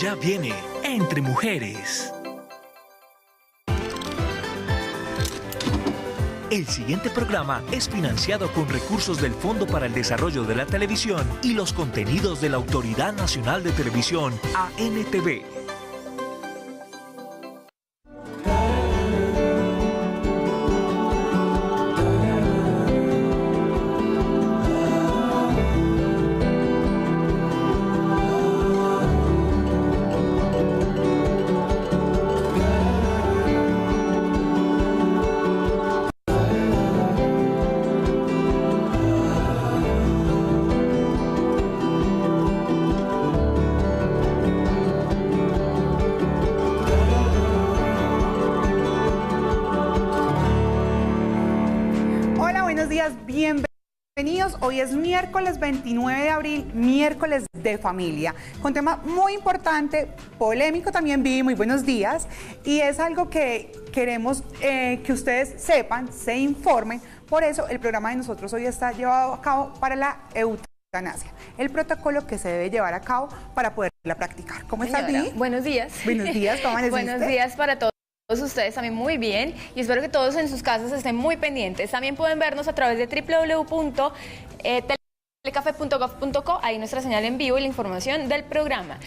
Ya viene Entre Mujeres. El siguiente programa es financiado con recursos del Fondo para el Desarrollo de la Televisión y los contenidos de la Autoridad Nacional de Televisión, ANTV. Bienvenidos, hoy es miércoles 29 de abril, miércoles de familia, con tema muy importante, polémico también, Vivi, muy buenos días, y es algo que queremos que ustedes sepan, se informen, por eso el programa de nosotros hoy está llevado a cabo para la eutanasia, el protocolo que se debe llevar a cabo para poderla practicar. ¿Cómo estás, Vivi? Buenos días. Buenos días, ¿cómo amaneciste? Buenos días para todos ustedes, también muy bien, y espero que todos en sus casas estén muy pendientes. También pueden vernos a través de www.telecafe.gov.co, ahí nuestra señal en vivo y la información del programa.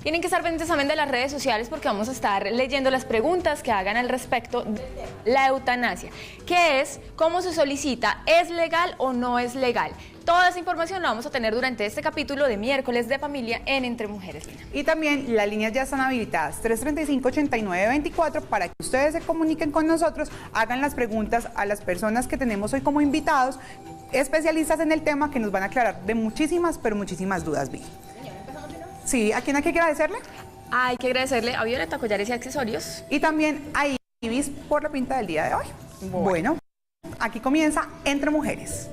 Tienen que estar pendientes también de las redes sociales porque vamos a estar leyendo las preguntas que hagan al respecto de la eutanasia. ¿Qué es? ¿Cómo se solicita? ¿Es legal o no es legal? Toda esa información la vamos a tener durante este capítulo de miércoles de familia en Entre Mujeres. Y también las líneas ya están habilitadas, 335-8924, para que ustedes se comuniquen con nosotros, hagan las preguntas a las personas que tenemos hoy como invitados, especialistas en el tema, que nos van a aclarar de muchísimas, pero muchísimas dudas, Vicky. Sí, ¿a quién hay que agradecerle? Hay que agradecerle a Violeta Collares y Accesorios. Y también a Ibis por la pinta del día de hoy. Bueno, aquí comienza Entre Mujeres.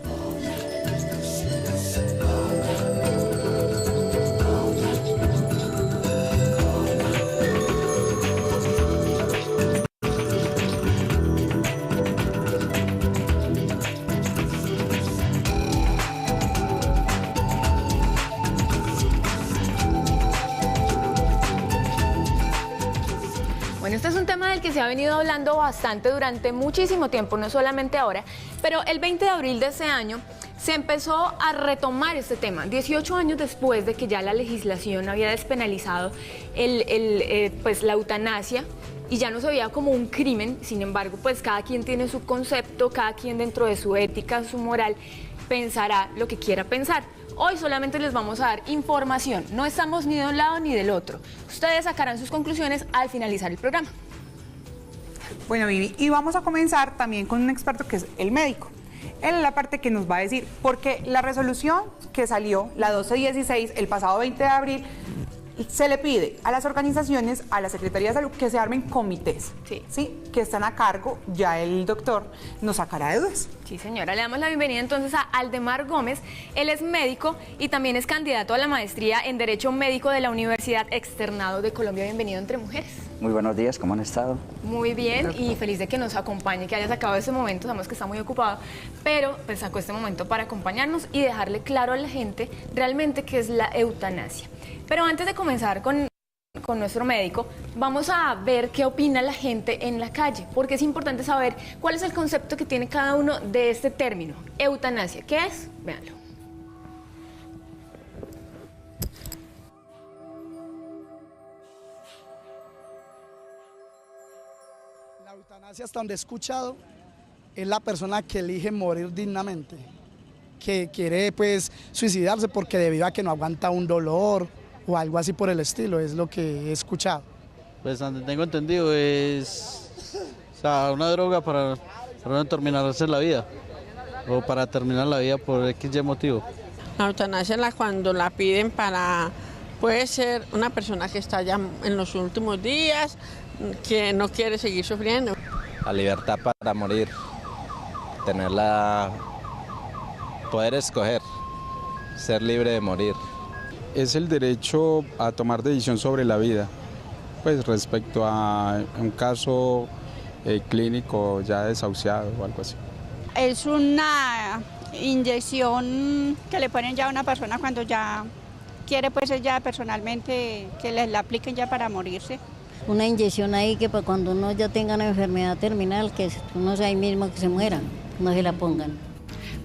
Bueno, este es un tema del que se ha venido hablando bastante durante muchísimo tiempo, no solamente ahora, pero el 20 de abril de ese año se empezó a retomar este tema, 18 años después de que ya la legislación había despenalizado pues la eutanasia y ya no se veía como un crimen. Sin embargo, pues cada quien tiene su concepto, cada quien dentro de su ética, su moral, pensará lo que quiera pensar. Hoy solamente les vamos a dar información, no estamos ni de un lado ni del otro. Ustedes sacarán sus conclusiones al finalizar el programa. Bueno, Vivi, y vamos a comenzar también con un experto que es el médico. Él es la parte que nos va a decir, porque la resolución que salió, la 1216, el pasado 20 de abril, se le pide a las organizaciones, a la Secretaría de Salud, que se armen comités, ¿sí? Que están a cargo, ya el doctor nos sacará de dudas. Sí, señora, le damos la bienvenida entonces a Aldemar Gómez. Él es médico y también es candidato a la maestría en Derecho Médico de la Universidad Externado de Colombia. Bienvenido Entre Mujeres. Muy buenos días, ¿cómo han estado? Muy bien y feliz de que nos acompañe, que haya sacado ese momento. Sabemos que está muy ocupado, pero pues sacó este momento para acompañarnos y dejarle claro a la gente realmente qué es la eutanasia. Pero antes de comenzar con nuestro médico, vamos a ver qué opina la gente en la calle, porque es importante saber cuál es el concepto que tiene cada uno de este término, eutanasia. ¿Qué es? Véanlo. La eutanasia, hasta donde he escuchado, es la persona que elige morir dignamente, que quiere pues suicidarse porque debido a que no aguanta un dolor o algo así por el estilo, es lo que he escuchado. Pues donde tengo entendido es una droga para no terminarse la vida o para terminar la vida por X motivo. La eutanasia es cuando la piden para, puede ser una persona que está ya en los últimos días, que no quiere seguir sufriendo. La libertad para morir, poder escoger, ser libre de morir. Es el derecho a tomar decisión sobre la vida, pues respecto a un caso clínico ya desahuciado o algo así. Es una inyección que le ponen ya a una persona cuando ya quiere pues ella personalmente que les la apliquen ya para morirse. Una inyección ahí que para cuando uno ya tenga una enfermedad terminal, que uno sea ahí mismo que se muera, no se la pongan.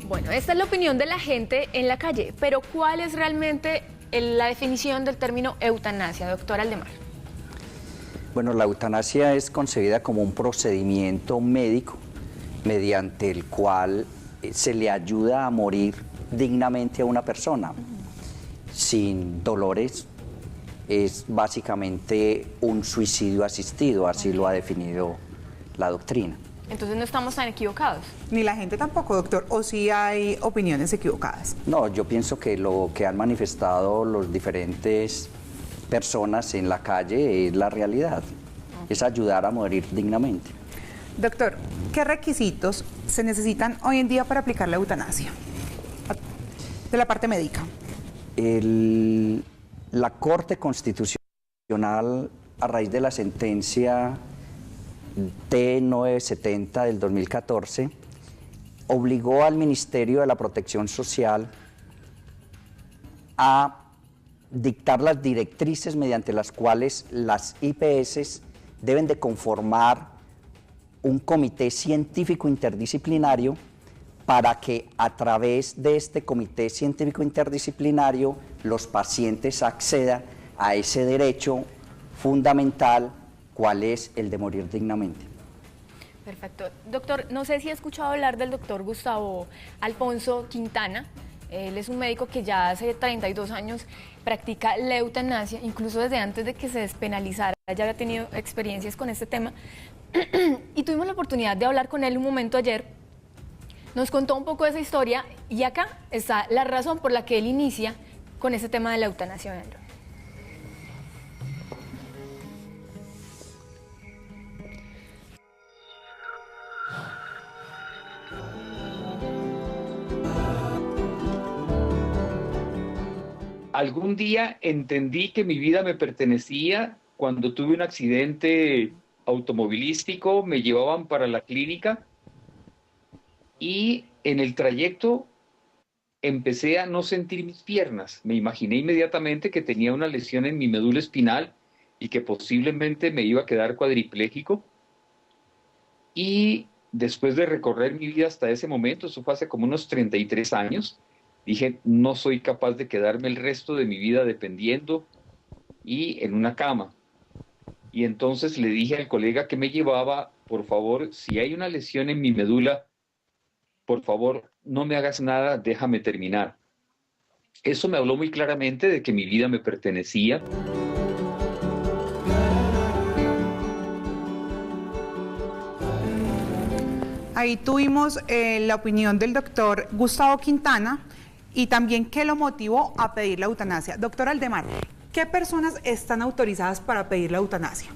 Bueno, esta es la opinión de la gente en la calle, pero ¿cuál es realmente la definición del término eutanasia, doctor Aldemar? Bueno, la eutanasia es concebida como un procedimiento médico mediante el cual se le ayuda a morir dignamente a una persona, sin dolores. Es básicamente un suicidio asistido, así lo ha definido la doctrina. Entonces no estamos tan equivocados. Ni la gente tampoco, doctor, o sí hay opiniones equivocadas. No, yo pienso que lo que han manifestado los diferentes personas en la calle es la realidad, es ayudar a morir dignamente. Doctor, ¿qué requisitos se necesitan hoy en día para aplicar la eutanasia? De la parte médica. La Corte Constitucional, a raíz de la sentencia T970 del 2014, obligó al Ministerio de la Protección Social a dictar las directrices mediante las cuales las IPS deben de conformar un comité científico interdisciplinario para que a través de este comité científico interdisciplinario los pacientes accedan a ese derecho fundamental, cuál es el de morir dignamente. Perfecto. Doctor, no sé si ha escuchado hablar del doctor Gustavo Alfonso Quintana. Él es un médico que ya hace 32 años practica la eutanasia, incluso desde antes de que se despenalizara, ya había tenido experiencias con este tema. Y tuvimos la oportunidad de hablar con él un momento ayer. Nos contó un poco de esa historia y acá está la razón por la que él inicia con ese tema de la eutanasia. Veanlo. Algún día entendí que mi vida me pertenecía cuando tuve un accidente automovilístico, me llevaban para la clínica y en el trayecto empecé a no sentir mis piernas. Me imaginé inmediatamente que tenía una lesión en mi médula espinal y que posiblemente me iba a quedar cuadripléjico. Y después de recorrer mi vida hasta ese momento, eso fue hace como unos 33 años, dije, no soy capaz de quedarme el resto de mi vida dependiendo y en una cama. Y entonces le dije al colega que me llevaba, por favor, si hay una lesión en mi médula, por favor, no me hagas nada, déjame terminar. Eso me habló muy claramente de que mi vida me pertenecía. Ahí tuvimos la opinión del doctor Gustavo Quintana y también qué lo motivó a pedir la eutanasia. Doctor Aldemar, ¿qué personas están autorizadas para pedir la eutanasia?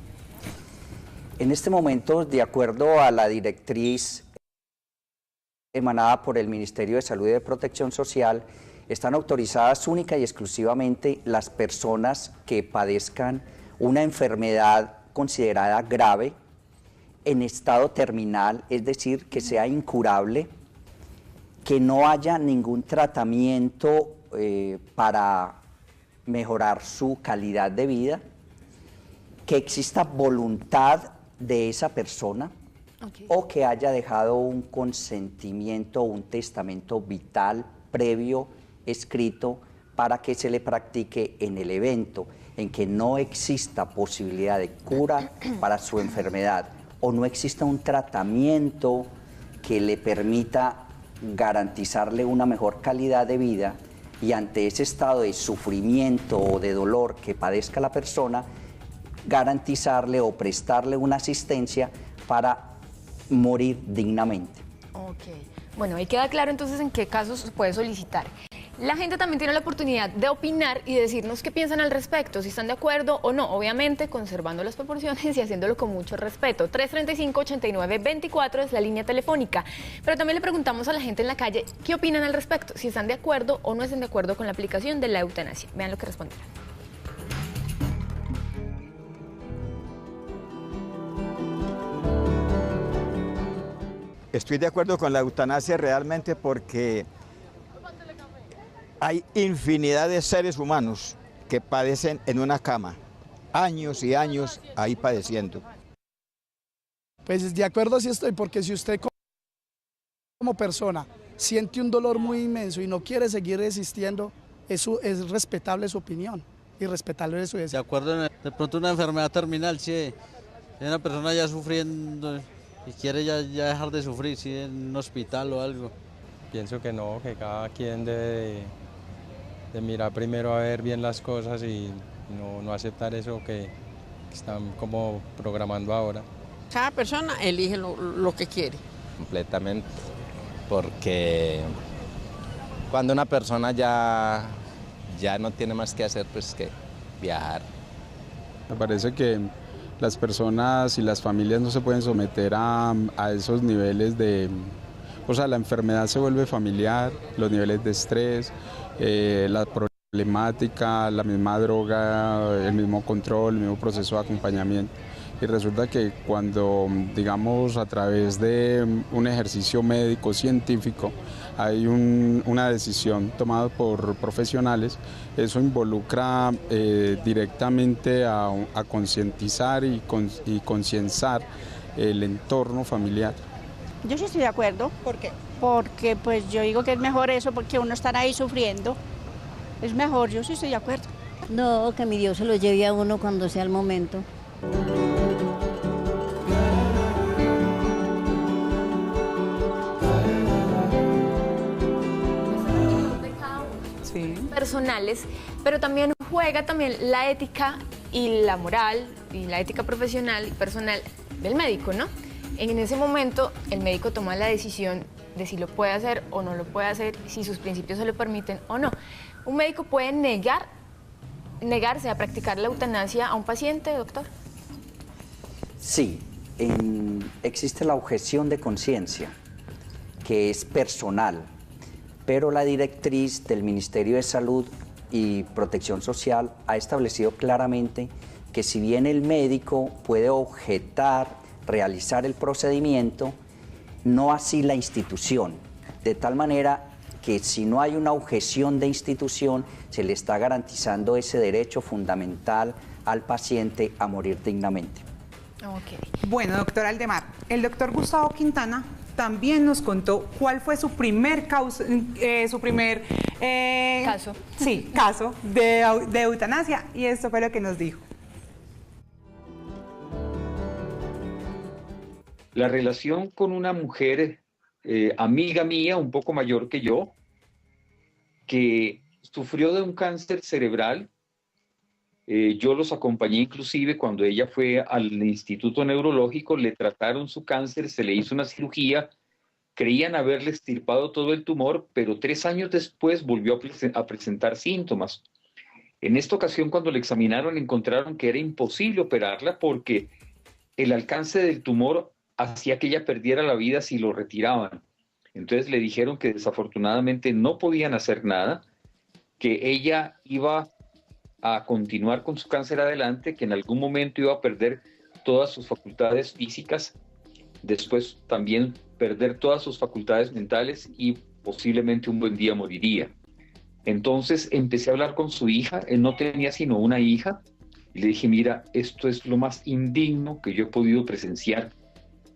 En este momento, de acuerdo a la directriz emanada por el Ministerio de Salud y de Protección Social, están autorizadas única y exclusivamente las personas que padezcan una enfermedad considerada grave, en estado terminal, es decir, que sea incurable, que no haya ningún tratamiento para mejorar su calidad de vida, que exista voluntad de esa persona, o que haya dejado un consentimiento o un testamento vital previo escrito para que se le practique en el evento en que no exista posibilidad de cura para su enfermedad o no exista un tratamiento que le permita garantizarle una mejor calidad de vida, y ante ese estado de sufrimiento o de dolor que padezca la persona, garantizarle o prestarle una asistencia para morir dignamente. Ok, bueno, ahí queda claro entonces en qué casos se puede solicitar. La gente también tiene la oportunidad de opinar y decirnos qué piensan al respecto, si están de acuerdo o no, obviamente conservando las proporciones y haciéndolo con mucho respeto. 335-8924 es la línea telefónica, pero también le preguntamos a la gente en la calle qué opinan al respecto, si están de acuerdo o no están de acuerdo con la aplicación de la eutanasia. Vean lo que respondieron. Estoy de acuerdo con la eutanasia realmente porque hay infinidad de seres humanos que padecen en una cama, años y años ahí padeciendo. Pues de acuerdo sí estoy, porque si usted como persona siente un dolor muy inmenso y no quiere seguir resistiendo, eso es respetable su opinión y respetable su deseo. De acuerdo, de pronto una enfermedad terminal, si hay una persona ya sufriendo y quiere ya dejar de sufrir, si en un hospital o algo. Pienso que no, que cada quien debe de mirar primero a ver bien las cosas y no aceptar eso que están como programando ahora. Cada persona elige lo que quiere. Completamente, porque cuando una persona ya no tiene más que hacer, pues que viajar. Me parece que las personas y las familias no se pueden someter a esos niveles de... O sea, la enfermedad se vuelve familiar, los niveles de estrés, la problemática, la misma droga, el mismo control, el mismo proceso de acompañamiento. Y resulta que cuando, digamos, a través de un ejercicio médico científico hay una decisión tomada por profesionales, eso involucra directamente a concientizar y concienciar el entorno familiar. Yo sí estoy de acuerdo. ¿Por qué? Porque pues yo digo que es mejor eso, porque uno estar ahí sufriendo. Es mejor, yo sí estoy de acuerdo. No, que mi Dios se lo lleve a uno cuando sea el momento. Personales, pero también juega la ética y la moral y la ética profesional y personal del médico, ¿no? En ese momento el médico toma la decisión de si lo puede hacer o no lo puede hacer, si sus principios se lo permiten o no. ¿Un médico puede negarse a practicar la eutanasia a un paciente, doctor? Sí, existe la objeción de conciencia, que es personal, pero la directriz del Ministerio de Salud y Protección Social ha establecido claramente que si bien el médico puede objetar, realizar el procedimiento, no así la institución, de tal manera que si no hay una objeción de institución, se le está garantizando ese derecho fundamental al paciente a morir dignamente. Okay. Bueno, doctor Aldemar, el doctor Gustavo Quintana también nos contó cuál fue su primer caso. Sí, caso de eutanasia, y esto fue lo que nos dijo. La relación con una mujer, amiga mía, un poco mayor que yo, que sufrió de un cáncer cerebral. Yo los acompañé inclusive cuando ella fue al Instituto Neurológico, le trataron su cáncer, se le hizo una cirugía, creían haberle extirpado todo el tumor, pero 3 años después volvió a presentar síntomas. En esta ocasión, cuando le examinaron, encontraron que era imposible operarla porque el alcance del tumor hacía que ella perdiera la vida si lo retiraban. Entonces le dijeron que desafortunadamente no podían hacer nada, que ella iba a continuar con su cáncer adelante, que en algún momento iba a perder todas sus facultades físicas, después también perder todas sus facultades mentales y posiblemente un buen día moriría. Entonces empecé a hablar con su hija, él no tenía sino una hija, y le dije, mira, esto es lo más indigno que yo he podido presenciar.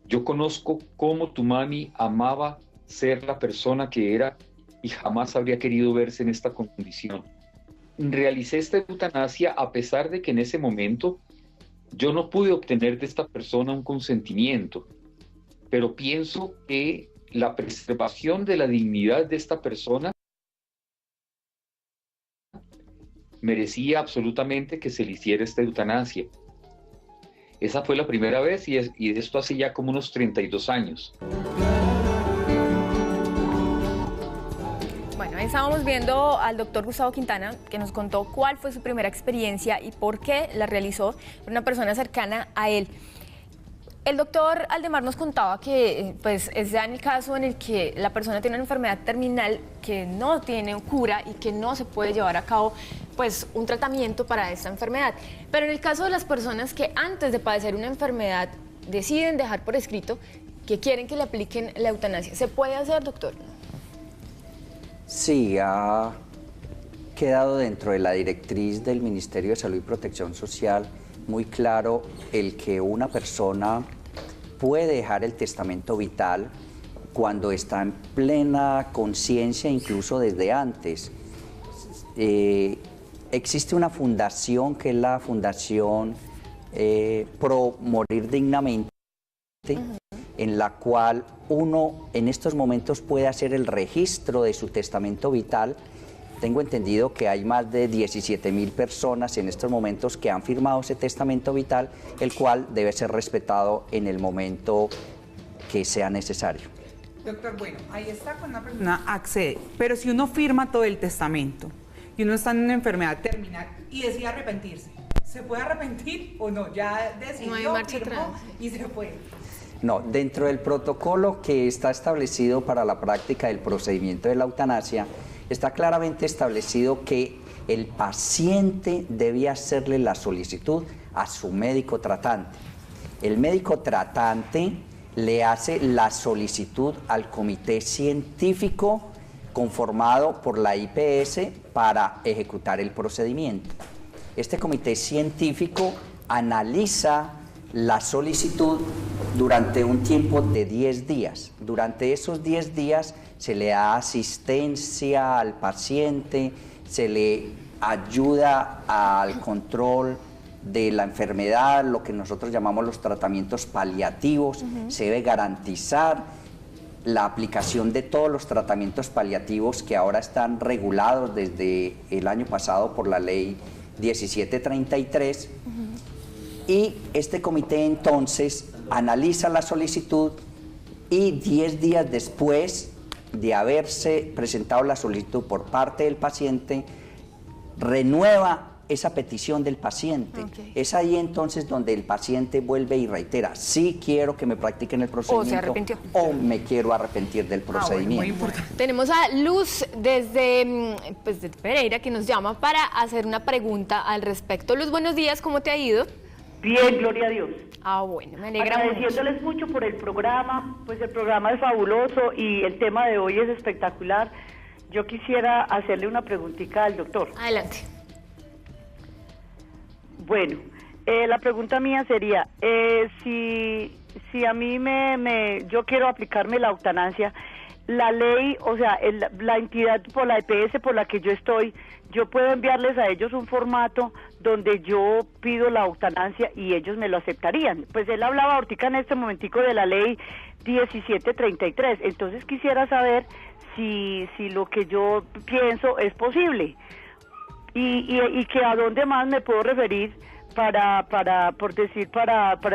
Yo conozco cómo tu mami amaba ser la persona que era y jamás habría querido verse en esta condición. Realicé esta eutanasia a pesar de que en ese momento yo no pude obtener de esta persona un consentimiento, pero pienso que la preservación de la dignidad de esta persona merecía absolutamente que se le hiciera esta eutanasia. Esa fue la primera vez y de esto hace ya como unos 32 años. Bueno, ahí estábamos viendo al doctor Gustavo Quintana, que nos contó cuál fue su primera experiencia y por qué la realizó una persona cercana a él. El doctor Aldemar nos contaba que pues, es ya en el caso en el que la persona tiene una enfermedad terminal que no tiene cura y que no se puede llevar a cabo pues, un tratamiento para esta enfermedad. Pero en el caso de las personas que antes de padecer una enfermedad deciden dejar por escrito que quieren que le apliquen la eutanasia, ¿se puede hacer, doctor? Sí, quedado dentro de la directriz del Ministerio de Salud y Protección Social muy claro el que una persona puede dejar el testamento vital cuando está en plena conciencia, incluso desde antes. Existe una fundación que es la Fundación Pro Morir Dignamente, en la cual uno en estos momentos puede hacer el registro de su testamento vital. Tengo entendido que hay más de 17.000 personas en estos momentos que han firmado ese testamento vital, el cual debe ser respetado en el momento que sea necesario. Doctor, bueno, ahí está cuando una persona accede, pero si uno firma todo el testamento y uno está en una enfermedad terminal y decide arrepentirse, ¿se puede arrepentir o no? Ya decidió, no hay marcha firmó atrás. Y se puede. No, dentro del protocolo que está establecido para la práctica del procedimiento de la eutanasia, está claramente establecido que el paciente debe hacerle la solicitud a su médico tratante. El médico tratante le hace la solicitud al comité científico conformado por la IPS para ejecutar el procedimiento. Este comité científico analiza la solicitud durante un tiempo de 10 días. Durante esos 10 días se le da asistencia al paciente, se le ayuda al control de la enfermedad, lo que nosotros llamamos los tratamientos paliativos. Se debe garantizar la aplicación de todos los tratamientos paliativos que ahora están regulados desde el año pasado por la ley 1733. Y este comité entonces analiza la solicitud y 10 días después de haberse presentado la solicitud por parte del paciente, renueva esa petición del paciente. Okay. Es ahí entonces donde el paciente vuelve y reitera, sí quiero que me practiquen el procedimiento O se arrepintió. o me quiero arrepentir del procedimiento. Muy importante. Tenemos a Luz desde Pereira que nos llama para hacer una pregunta al respecto. Luz, buenos días, ¿cómo te ha ido? Bien, gloria a Dios. Ah, bueno, me alegra mucho. Agradeciéndoles mucho por el programa, pues el programa es fabuloso y el tema de hoy es espectacular. Yo quisiera hacerle una preguntita al doctor. Adelante. Bueno, la pregunta mía sería, si a mí yo quiero aplicarme la eutanasia, la ley, o sea, la entidad por la EPS por la que yo estoy, yo puedo enviarles a ellos un formato donde yo pido la eutanasia y ellos me lo aceptarían. Pues él hablaba ahorita en este momentico de la ley 1733, entonces quisiera saber si lo que yo pienso es posible y que a dónde más me puedo referir para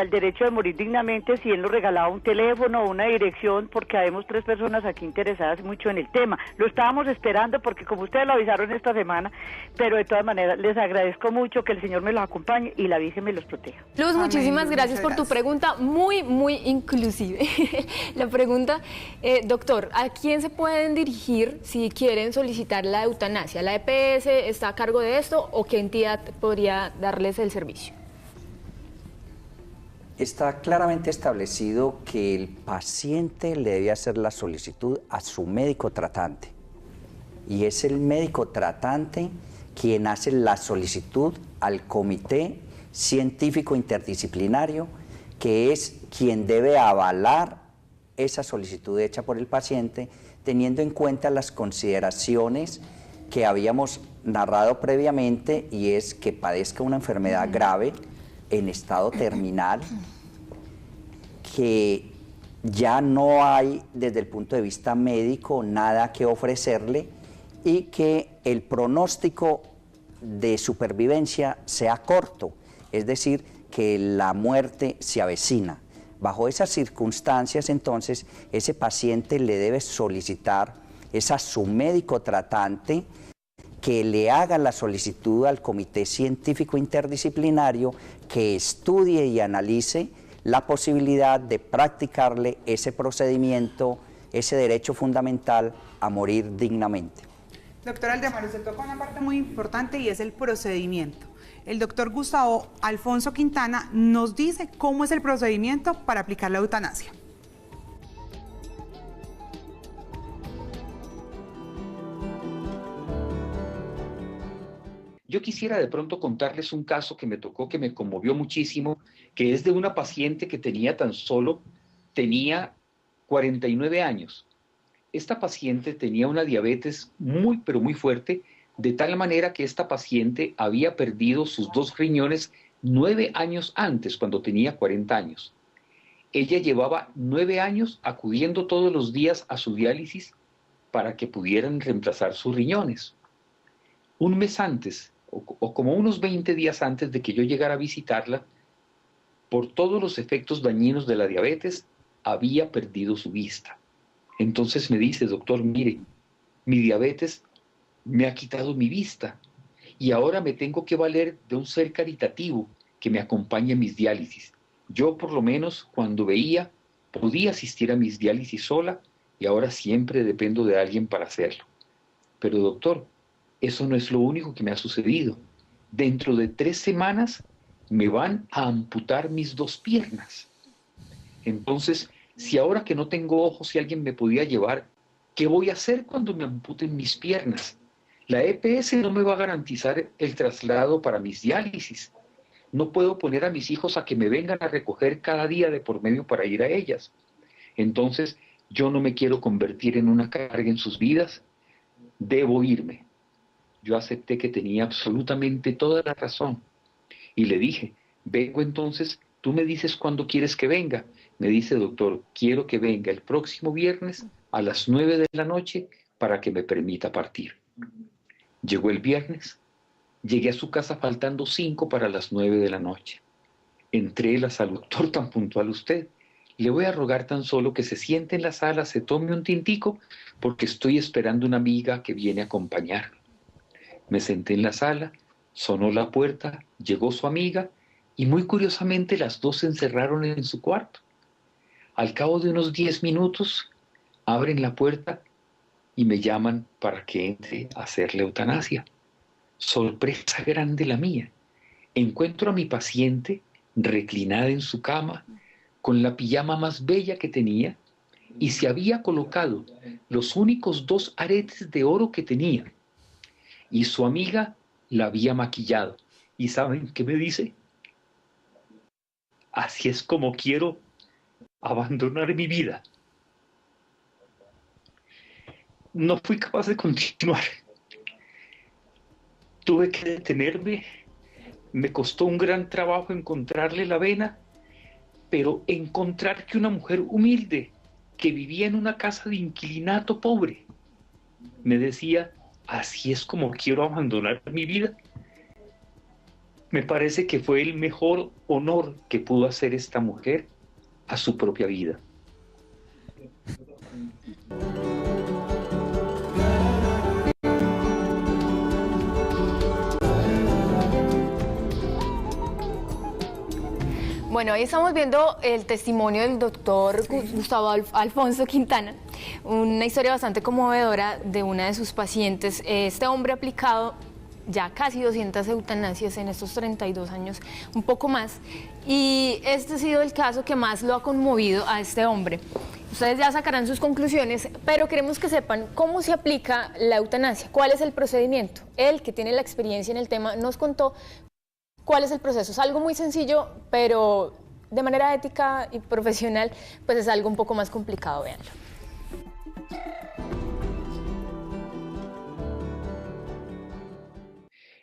el derecho de morir dignamente, si él nos regalaba un teléfono o una dirección, porque habemos 3 personas aquí interesadas mucho en el tema. Lo estábamos esperando porque como ustedes lo avisaron esta semana, pero de todas maneras les agradezco mucho que el Señor me los acompañe y la Virgen me los proteja. Luz, muchísimas Amén. gracias por tu pregunta, muy, muy inclusive. La pregunta, doctor, ¿a quién se pueden dirigir si quieren solicitar la eutanasia? ¿La EPS está a cargo de esto o qué entidad podría darles el servicio? Está claramente establecido que el paciente le debe hacer la solicitud a su médico tratante y es el médico tratante quien hace la solicitud al comité científico interdisciplinario, que es quien debe avalar esa solicitud hecha por el paciente, teniendo en cuenta las consideraciones que habíamos narrado previamente, y es que padezca una enfermedad grave en estado terminal, que ya no hay desde el punto de vista médico nada que ofrecerle y que el pronóstico de supervivencia sea corto, es decir, que la muerte se avecina. Bajo esas circunstancias, entonces, ese paciente le debe solicitar a su médico tratante que le haga la solicitud al comité científico interdisciplinario que estudie y analice la posibilidad de practicarle ese procedimiento, ese derecho fundamental a morir dignamente. Doctor Aldemar, usted toca una parte muy importante y es el procedimiento. El doctor Gustavo Alfonso Quintana nos dice cómo es el procedimiento para aplicar la eutanasia. Yo quisiera de pronto contarles un caso que me tocó, que me conmovió muchísimo, que es de una paciente que tenía 49 años. Esta paciente tenía una diabetes muy, pero muy fuerte, de tal manera que esta paciente había perdido sus 2 riñones 9 años antes, cuando tenía 40 años. Ella llevaba 9 años acudiendo todos los días a su diálisis para que pudieran reemplazar sus riñones. Un mes antes, o como unos 20 días antes de que yo llegara a visitarla, por todos los efectos dañinos de la diabetes, había perdido su vista. Entonces me dice: doctor, mire, mi diabetes me ha quitado mi vista y ahora me tengo que valer de un ser caritativo que me acompañe a mis diálisis. Yo, por lo menos, cuando veía, podía asistir a mis diálisis sola y ahora siempre dependo de alguien para hacerlo. Pero, doctor, eso no es lo único que me ha sucedido. Dentro de 3 semanas me van a amputar mis 2 piernas. Entonces, si ahora que no tengo ojos, si alguien me podía llevar, ¿qué voy a hacer cuando me amputen mis piernas? La EPS no me va a garantizar el traslado para mis diálisis. No puedo poner a mis hijos a que me vengan a recoger cada día de por medio para ir a ellas. Entonces, yo no me quiero convertir en una carga en sus vidas. Debo irme. Yo acepté que tenía absolutamente toda la razón. Y le dije: vengo entonces, tú me dices cuándo quieres que venga. Me dice: doctor, quiero que venga el próximo viernes a las 9 de la noche para que me permita partir. Llegó el viernes, llegué a su casa faltando 5 para las 9 de la noche. Entré, la saludó: doctor, tan puntual usted. Le voy a rogar tan solo que se siente en la sala, se tome un tintico, porque estoy esperando una amiga que viene a acompañarme. Me senté en la sala, sonó la puerta, llegó su amiga y muy curiosamente las 2 se encerraron en su cuarto. Al cabo de unos 10 minutos, abren la puerta y me llaman para que entre a hacerle eutanasia. Sorpresa grande la mía. Encuentro a mi paciente reclinada en su cama, con la pijama más bella que tenía, y se había colocado los únicos 2 aretes de oro que tenía. Y su amiga la había maquillado. ¿Y saben qué me dice? Así es como quiero abandonar mi vida. No fui capaz de continuar. Tuve que detenerme. Me costó un gran trabajo encontrarle la vena, pero encontrar que una mujer humilde, que vivía en una casa de inquilinato pobre, me decía: así es como quiero abandonar mi vida. Me parece que fue el mejor honor que pudo hacer esta mujer a su propia vida. Bueno, hoy estamos viendo el testimonio del doctor Gustavo Alfonso Quintana, una historia bastante conmovedora de una de sus pacientes. Este hombre ha aplicado ya casi 200 eutanasias en estos 32 años, un poco más, y este ha sido el caso que más lo ha conmovido a este hombre. Ustedes ya sacarán sus conclusiones, pero queremos que sepan cómo se aplica la eutanasia, cuál es el procedimiento. Él, que tiene la experiencia en el tema, nos contó cuál es el proceso. Es algo muy sencillo, pero de manera ética y profesional, pues es algo un poco más complicado, véanlo.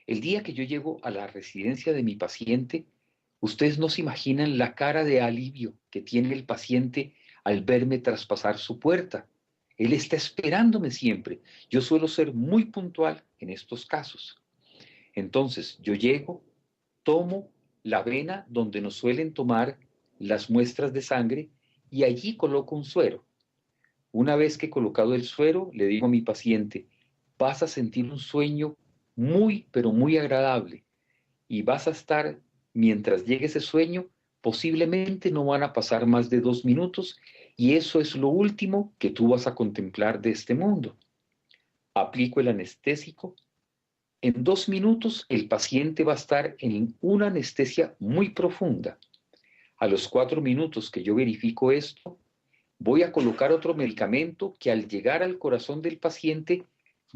El día que yo llego a la residencia de mi paciente, ustedes no se imaginan la cara de alivio que tiene el paciente al verme traspasar su puerta. Él está esperándome siempre. Yo suelo ser muy puntual en estos casos. Entonces, yo llego, tomo la vena donde nos suelen tomar las muestras de sangre y allí coloco un suero. Una vez que he colocado el suero, le digo a mi paciente: vas a sentir un sueño muy, pero muy agradable, y vas a estar, mientras llegue ese sueño, posiblemente no van a pasar más de 2 minutos, y eso es lo último que tú vas a contemplar de este mundo. Aplico el anestésico. En 2 minutos el paciente va a estar en una anestesia muy profunda. A los 4 minutos que yo verifico esto, voy a colocar otro medicamento que al llegar al corazón del paciente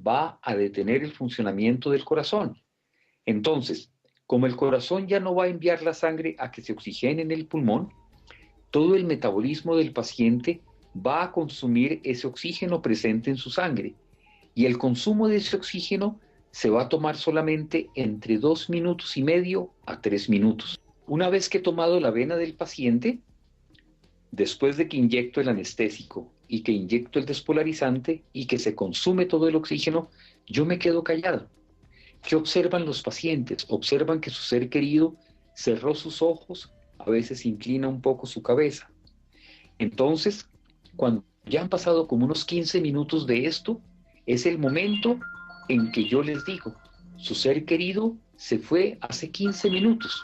va a detener el funcionamiento del corazón. Entonces, como el corazón ya no va a enviar la sangre a que se oxigene en el pulmón, todo el metabolismo del paciente va a consumir ese oxígeno presente en su sangre, y el consumo de ese oxígeno se va a tomar solamente entre 2 minutos y medio a 3 minutos. Una vez que he tomado la vena del paciente, después de que inyecto el anestésico y que inyecto el despolarizante y que se consume todo el oxígeno, yo me quedo callado. ¿Qué observan los pacientes? Observan que su ser querido cerró sus ojos, a veces inclina un poco su cabeza. Entonces, cuando ya han pasado como unos 15 minutos de esto, es el momento en que yo les digo, su ser querido se fue hace 15 minutos.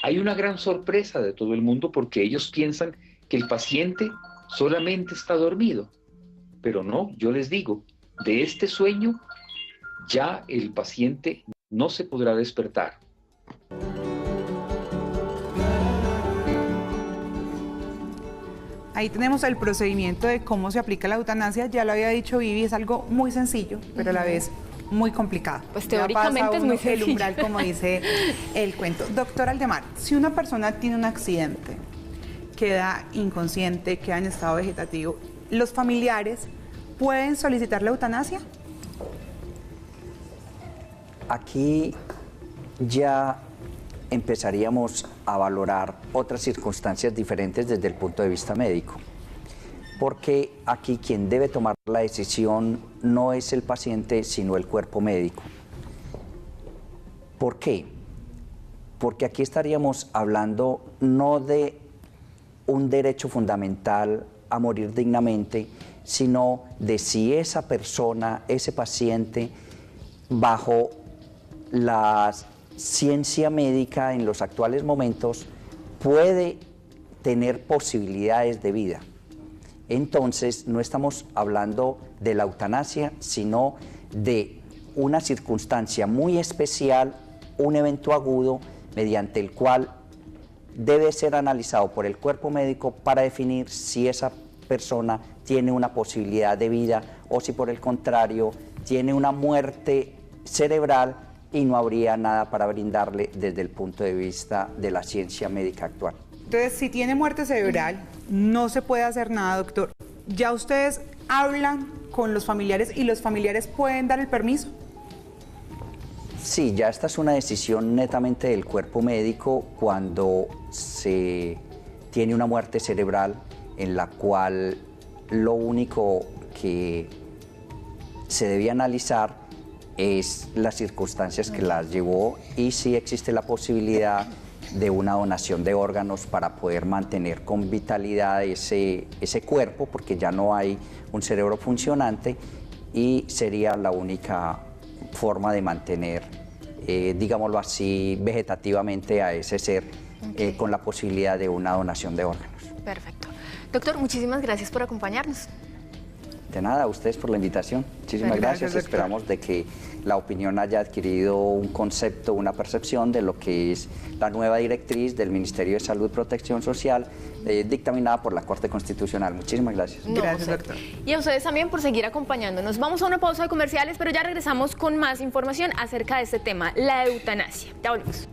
Hay una gran sorpresa de todo el mundo porque ellos piensan que el paciente solamente está dormido. Pero no, yo les digo, de este sueño ya el paciente no se podrá despertar. Ahí tenemos el procedimiento de cómo se aplica la eutanasia. Ya lo había dicho Vivi, es algo muy sencillo, pero a la vez muy complicado. Pues teóricamente es muy sencillo. El umbral, como dice el cuento. Doctor Aldemar, si una persona tiene un accidente, queda inconsciente, queda en estado vegetativo, ¿los familiares pueden solicitar la eutanasia? Aquí ya empezaríamos a valorar otras circunstancias diferentes desde el punto de vista médico, porque aquí quien debe tomar la decisión no es el paciente, sino el cuerpo médico. ¿Por qué? Porque aquí estaríamos hablando no de un derecho fundamental a morir dignamente, sino de si esa persona, ese paciente, bajo la ciencia médica en los actuales momentos, puede tener posibilidades de vida. Entonces, no estamos hablando de la eutanasia, sino de una circunstancia muy especial, un evento agudo, mediante el cual debe ser analizado por el cuerpo médico para definir si esa persona tiene una posibilidad de vida o si por el contrario tiene una muerte cerebral y no habría nada para brindarle desde el punto de vista de la ciencia médica actual. Entonces, si tiene muerte cerebral, no se puede hacer nada, doctor. ¿Ya ustedes hablan con los familiares y los familiares pueden dar el permiso? Sí, ya esta es una decisión netamente del cuerpo médico cuando se tiene una muerte cerebral en la cual lo único que se debía analizar es las circunstancias que las llevó y si existe la posibilidad de una donación de órganos para poder mantener con vitalidad ese cuerpo, porque ya no hay un cerebro funcionante y sería la única forma de mantener, digámoslo así, vegetativamente a ese ser con la posibilidad de una donación de órganos. Perfecto. Doctor, muchísimas gracias por acompañarnos. De nada, a ustedes por la invitación. Muchísimas gracias. Esperamos de que la opinión haya adquirido un concepto, una percepción de lo que es la nueva directriz del Ministerio de Salud y Protección Social dictaminada por la Corte Constitucional. Muchísimas gracias. Gracias, doctor. Y a ustedes también por seguir acompañándonos. Vamos a una pausa de comerciales, pero ya regresamos con más información acerca de este tema, la eutanasia. Ya volvemos.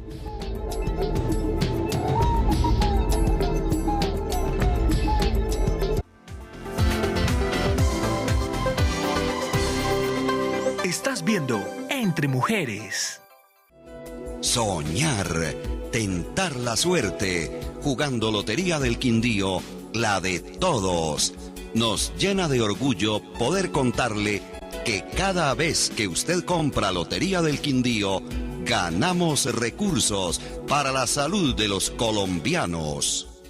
Estás viendo Entre Mujeres. Soñar, tentar la suerte, jugando Lotería del Quindío, la de todos. Nos llena de orgullo poder contarle que cada vez que usted compra Lotería del Quindío, ganamos recursos para la salud de los colombianos.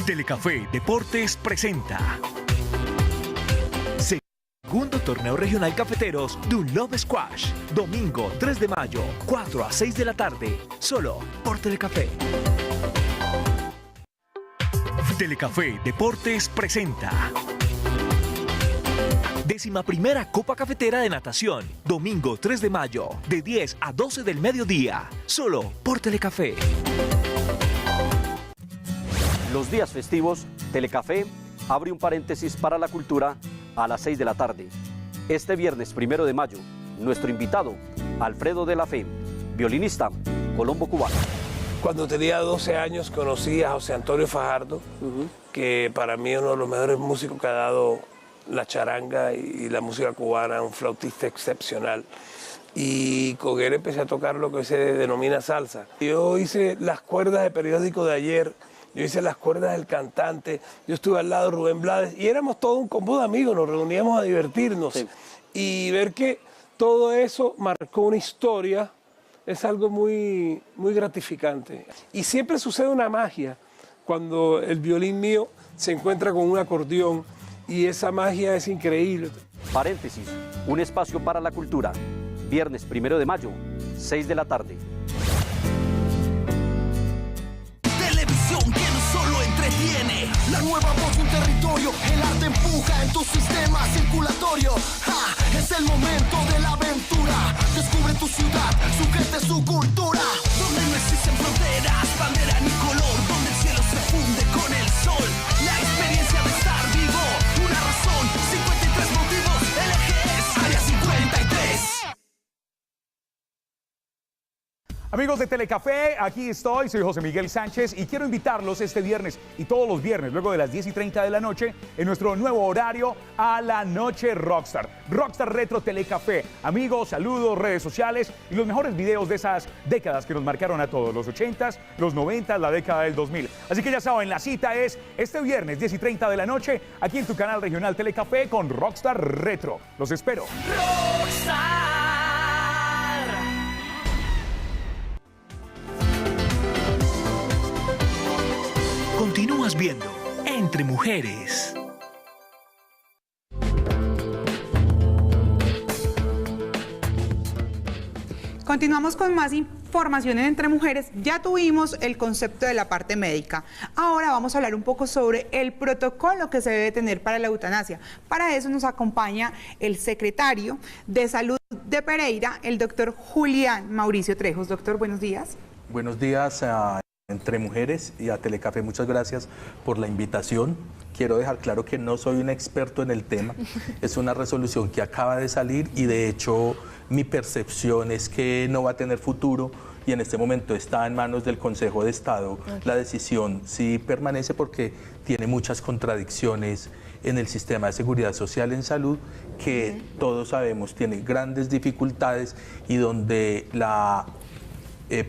Telecafé Deportes presenta Segundo Torneo Regional Cafeteros Dunlop Squash, domingo 3 de mayo, 4 a 6 de la tarde, solo por Telecafé. Telecafé Deportes presenta 11ª Copa Cafetera de Natación, domingo 3 de mayo, de 10 a 12 del mediodía, solo por Telecafé. Los días festivos, Telecafé abre un paréntesis para la cultura a las 6 de la tarde. Este viernes 1 de mayo, nuestro invitado Alfredo de la Fe, violinista, colombo cubano. Cuando tenía 12 años conocí a José Antonio Fajardo, que para mí es uno de los mejores músicos que ha dado la charanga y la música cubana, un flautista excepcional. Y con él empecé a tocar lo que se denomina salsa. Yo hice las cuerdas de Periódico de Ayer, yo hice las cuerdas del Cantante, yo estuve al lado de Rubén Blades y éramos todo un combo de amigos, nos reuníamos a divertirnos. Sí. Y ver que todo eso marcó una historia es algo muy, muy gratificante. Y siempre sucede una magia cuando el violín mío se encuentra con un acordeón y esa magia es increíble. Paréntesis, un espacio para la cultura. Viernes 1 de mayo, 6 de la tarde. Televisión que no solo entretiene, la nueva voz de un territorio, el arte empuja en tu sistema circulatorio. ¡Ja! Es el momento de la aventura. Descubre tu ciudad, sujete su cultura. Donde no existen fronteras, bandera ni color, donde el cielo se funde con el sol. La experiencia de estar vivo, una razón, 53 motivos, el eje es Área 53. Amigos de Telecafé, aquí estoy, soy José Miguel Sánchez y quiero invitarlos este viernes y todos los viernes, luego de las 10:30 de la noche, en nuestro nuevo horario a la noche Rockstar. Rockstar Retro Telecafé. Amigos, saludos, redes sociales y los mejores videos de esas décadas que nos marcaron a todos, los 80s, los 90s, la década del 2000. Así que ya saben, la cita es este viernes 10:30 de la noche, aquí en tu canal regional Telecafé con Rockstar Retro. Los espero. Rockstar. Continúas viendo Entre Mujeres. Continuamos con más información en Entre Mujeres. Ya tuvimos el concepto de la parte médica. Ahora vamos a hablar un poco sobre el protocolo que se debe tener para la eutanasia. Para eso nos acompaña el secretario de Salud de Pereira, el doctor Julián Mauricio Trejos. Doctor, buenos días. Buenos días a Entre Mujeres y a Telecafé. Muchas gracias por la invitación. Quiero dejar claro que no soy un experto en el tema. Es una resolución que acaba de salir y de hecho mi percepción es que no va a tener futuro y en este momento está en manos del Consejo de Estado. La decisión sí permanece porque tiene muchas contradicciones en el sistema de seguridad social en salud que todos sabemos tiene grandes dificultades y donde la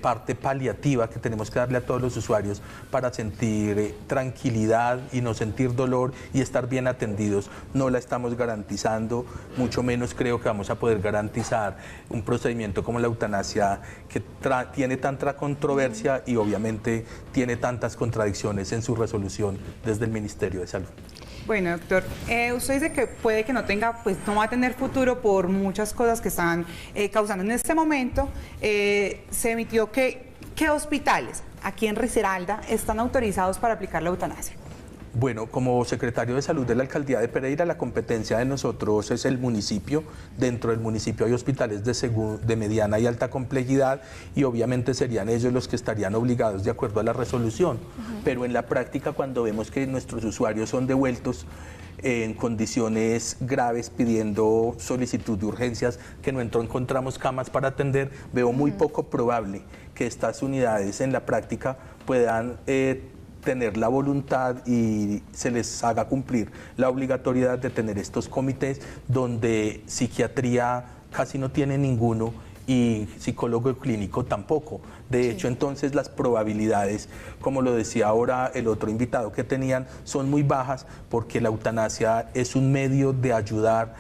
parte paliativa que tenemos que darle a todos los usuarios para sentir tranquilidad y no sentir dolor y estar bien atendidos, no la estamos garantizando, mucho menos creo que vamos a poder garantizar un procedimiento como la eutanasia que tiene tanta controversia y obviamente tiene tantas contradicciones en su resolución desde el Ministerio de Salud. Bueno, doctor, usted dice que puede que no tenga, pues no va a tener futuro por muchas cosas que están causando. En este momento se emitió que hospitales aquí en Risaralda están autorizados para aplicar la eutanasia. Bueno, como secretario de Salud de la Alcaldía de Pereira, la competencia de nosotros es el municipio. Dentro del municipio hay hospitales de mediana y alta complejidad y obviamente serían ellos los que estarían obligados de acuerdo a la resolución. Pero en la práctica, cuando vemos que nuestros usuarios son devueltos en condiciones graves pidiendo solicitud de urgencias, que no encontramos camas para atender, veo muy poco probable que estas unidades en la práctica puedan tener la voluntad y se les haga cumplir la obligatoriedad de tener estos comités donde psiquiatría casi no tiene ninguno y psicólogo clínico tampoco. De hecho, entonces las probabilidades, como lo decía ahora el otro invitado que tenían, son muy bajas porque la eutanasia es un medio de ayudar